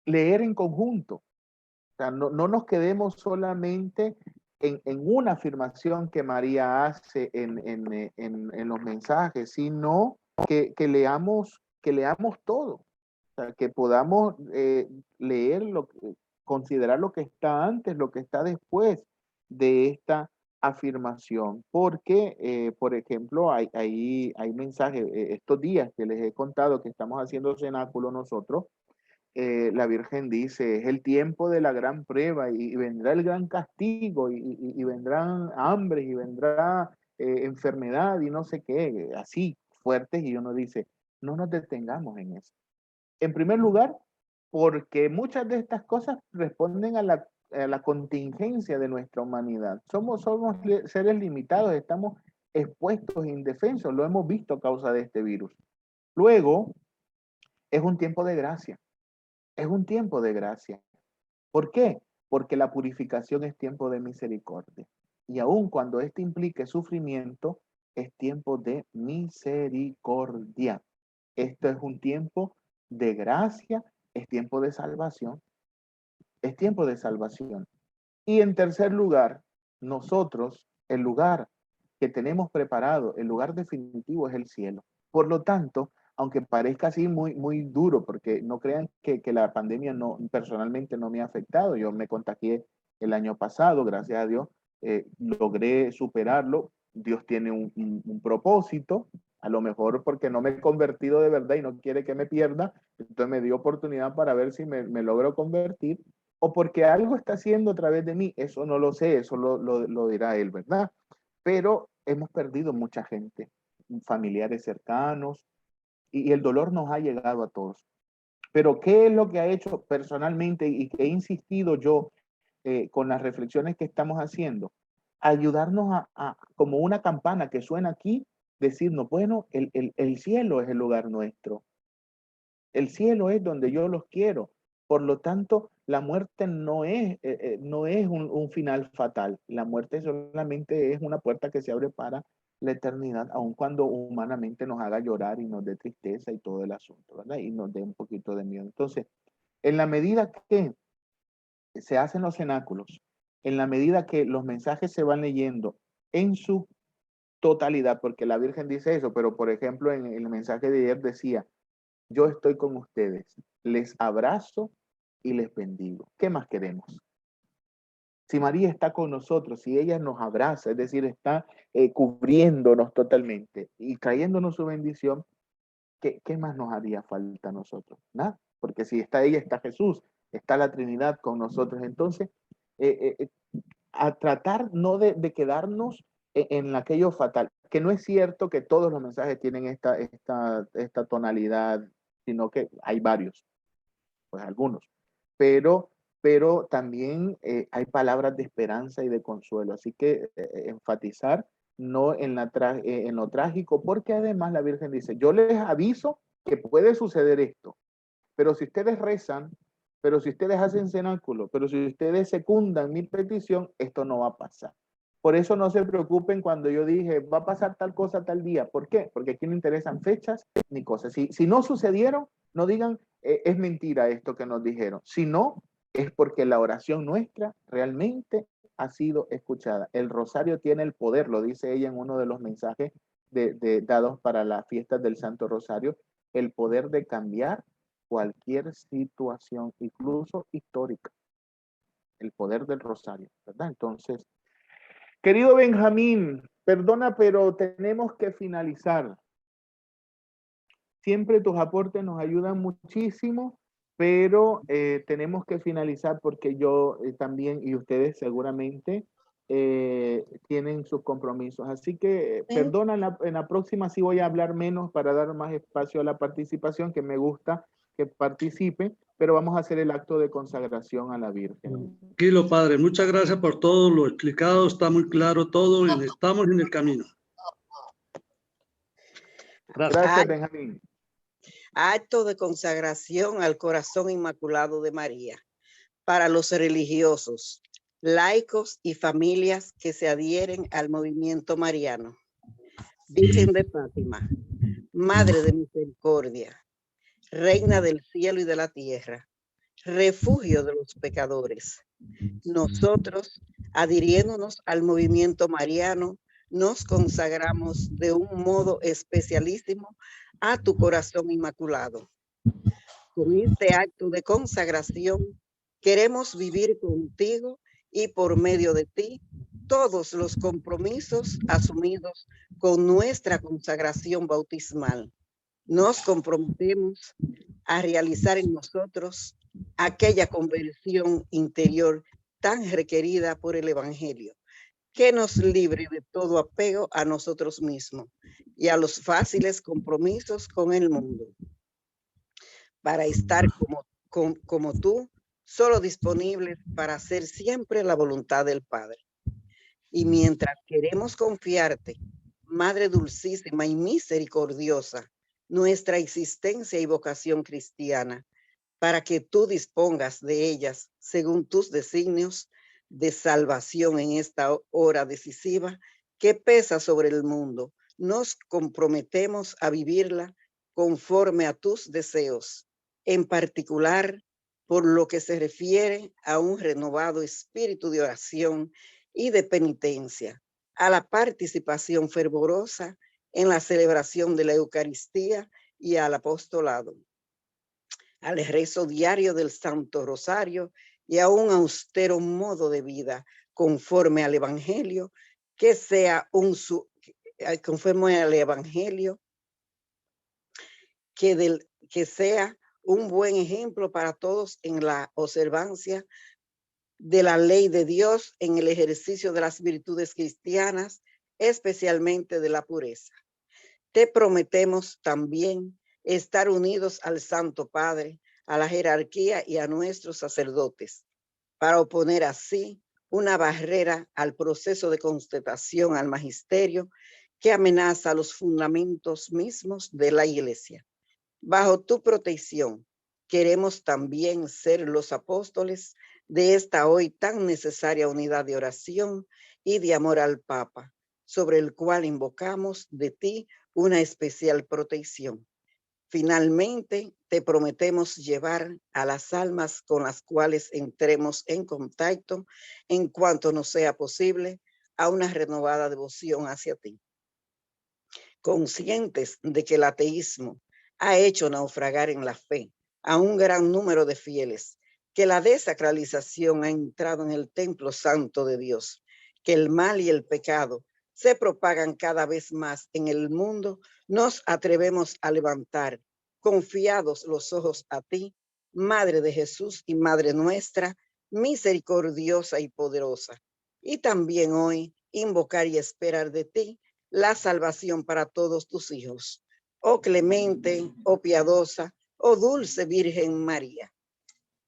leer en conjunto. O sea, no nos quedemos solamente en una afirmación que María hace en los mensajes, sino que leamos todo. O sea, que podamos leer, considerar lo que está antes, lo que está después de esta afirmación. Porque, por ejemplo, hay mensajes, estos días que les he contado que estamos haciendo cenáculo nosotros, la Virgen dice, es el tiempo de la gran prueba y vendrá el gran castigo y vendrán hambres y vendrá enfermedad y no sé qué, así fuertes, y uno dice, no nos detengamos en eso. En primer lugar, porque muchas de estas cosas responden a la contingencia de nuestra humanidad. Somos seres limitados, estamos expuestos, indefensos, lo hemos visto a causa de este virus. Luego, es un tiempo de gracia. Es un tiempo de gracia. ¿Por qué? Porque la purificación es tiempo de misericordia. Y aun cuando esto implique sufrimiento, es tiempo de misericordia. Esto es un tiempo de gracia, es tiempo de salvación. Es tiempo de salvación. Y en tercer lugar, nosotros, el lugar que tenemos preparado, el lugar definitivo es el cielo. Por lo tanto, aunque parezca así muy duro, porque no crean que la pandemia personalmente no me ha afectado. Yo me contagié el año pasado, gracias a Dios, logré superarlo. Dios tiene un propósito, a lo mejor porque no me he convertido de verdad y no quiere que me pierda, entonces me dio oportunidad para ver si me logro convertir, o porque algo está haciendo a través de mí, eso no lo sé, eso lo dirá él, ¿verdad? Pero hemos perdido mucha gente, familiares cercanos, y el dolor nos ha llegado a todos. Pero ¿qué es lo que ha hecho personalmente y que he insistido yo con las reflexiones que estamos haciendo? Ayudarnos como una campana que suena aquí, decirnos, bueno, el cielo es el lugar nuestro. El cielo es donde yo los quiero. Por lo tanto, la muerte no es un final fatal. La muerte solamente es una puerta que se abre para la eternidad, aun cuando humanamente nos haga llorar y nos dé tristeza y todo el asunto, ¿verdad? Y nos dé un poquito de miedo. Entonces, en la medida que se hacen los cenáculos, en la medida que los mensajes se van leyendo en su totalidad, porque la Virgen dice eso, pero por ejemplo en el mensaje de ayer decía, yo estoy con ustedes, les abrazo y les bendigo. ¿Qué más queremos? Si María está con nosotros, si ella nos abraza, es decir, está cubriéndonos totalmente y trayéndonos su bendición, ¿qué más nos haría falta a nosotros? Nada, porque si está ella, está Jesús, está la Trinidad con nosotros. Entonces, a tratar no de quedarnos en aquello fatal, que no es cierto que todos los mensajes tienen esta tonalidad, sino que hay varios, pues algunos, pero también hay palabras de esperanza y de consuelo, así que enfatizar no en lo trágico, porque además la Virgen dice, yo les aviso que puede suceder esto, pero si ustedes rezan, pero si ustedes hacen cenáculo, pero si ustedes secundan mi petición, esto no va a pasar. Por eso no se preocupen cuando yo dije, va a pasar tal cosa tal día. ¿Por qué? Porque aquí no interesan fechas ni cosas. Si no sucedieron, no digan, es mentira esto que nos dijeron. Si no, es porque la oración nuestra realmente ha sido escuchada. El rosario tiene el poder, lo dice ella en uno de los mensajes dados para las fiestas del Santo Rosario, el poder de cambiar cualquier situación, incluso histórica. El poder del rosario, ¿verdad? Entonces, querido Benjamín, perdona, pero tenemos que finalizar. Siempre tus aportes nos ayudan muchísimo, pero tenemos que finalizar porque yo también y ustedes seguramente tienen sus compromisos. Así que perdona, en la próxima sí voy a hablar menos para dar más espacio a la participación, que me gusta que participen, pero vamos a hacer el acto de consagración a la Virgen. Tranquilo, Padre. Muchas gracias por todo lo explicado. Está muy claro todo y estamos en el camino. Gracias, Benjamín. Acto de consagración al corazón inmaculado de María para los religiosos, laicos y familias que se adhieren al movimiento mariano. Virgen de Fátima, Madre de Misericordia, Reina del cielo y de la tierra, refugio de los pecadores. Nosotros, adhiriéndonos al movimiento mariano, nos consagramos de un modo especialísimo a tu corazón inmaculado. Con este acto de consagración, queremos vivir contigo y por medio de ti todos los compromisos asumidos con nuestra consagración bautismal. Nos comprometemos a realizar en nosotros aquella conversión interior tan requerida por el Evangelio, que nos libre de todo apego a nosotros mismos y a los fáciles compromisos con el mundo, para estar como tú, solo disponibles para hacer siempre la voluntad del Padre. Y mientras queremos confiarte, Madre dulcísima y misericordiosa, nuestra existencia y vocación cristiana, para que tú dispongas de ellas según tus designios de salvación en esta hora decisiva que pesa sobre el mundo, nos comprometemos a vivirla conforme a tus deseos, en particular por lo que se refiere a un renovado espíritu de oración y de penitencia, a la participación fervorosa en la celebración de la Eucaristía y al apostolado, al rezo diario del Santo Rosario y a un austero modo de vida conforme al Evangelio, que sea conforme al Evangelio, que sea un buen ejemplo para todos en la observancia de la ley de Dios, en el ejercicio de las virtudes cristianas, especialmente de la pureza. Te prometemos también estar unidos al Santo Padre, a la jerarquía y a nuestros sacerdotes, para oponer así una barrera al proceso de constatación al magisterio que amenaza los fundamentos mismos de la Iglesia. Bajo tu protección, queremos también ser los apóstoles de esta hoy tan necesaria unidad de oración y de amor al Papa, sobre el cual invocamos de ti una especial protección. Finalmente, te prometemos llevar a las almas con las cuales entremos en contacto, en cuanto nos sea posible, a una renovada devoción hacia ti. Conscientes de que el ateísmo ha hecho naufragar en la fe a un gran número de fieles, que la desacralización ha entrado en el templo santo de Dios, que el mal y el pecado se propagan cada vez más en el mundo, nos atrevemos a levantar confiados los ojos a ti, Madre de Jesús y Madre nuestra, misericordiosa y poderosa. Y también hoy invocar y esperar de ti la salvación para todos tus hijos. Oh clemente, oh piadosa, oh dulce Virgen María.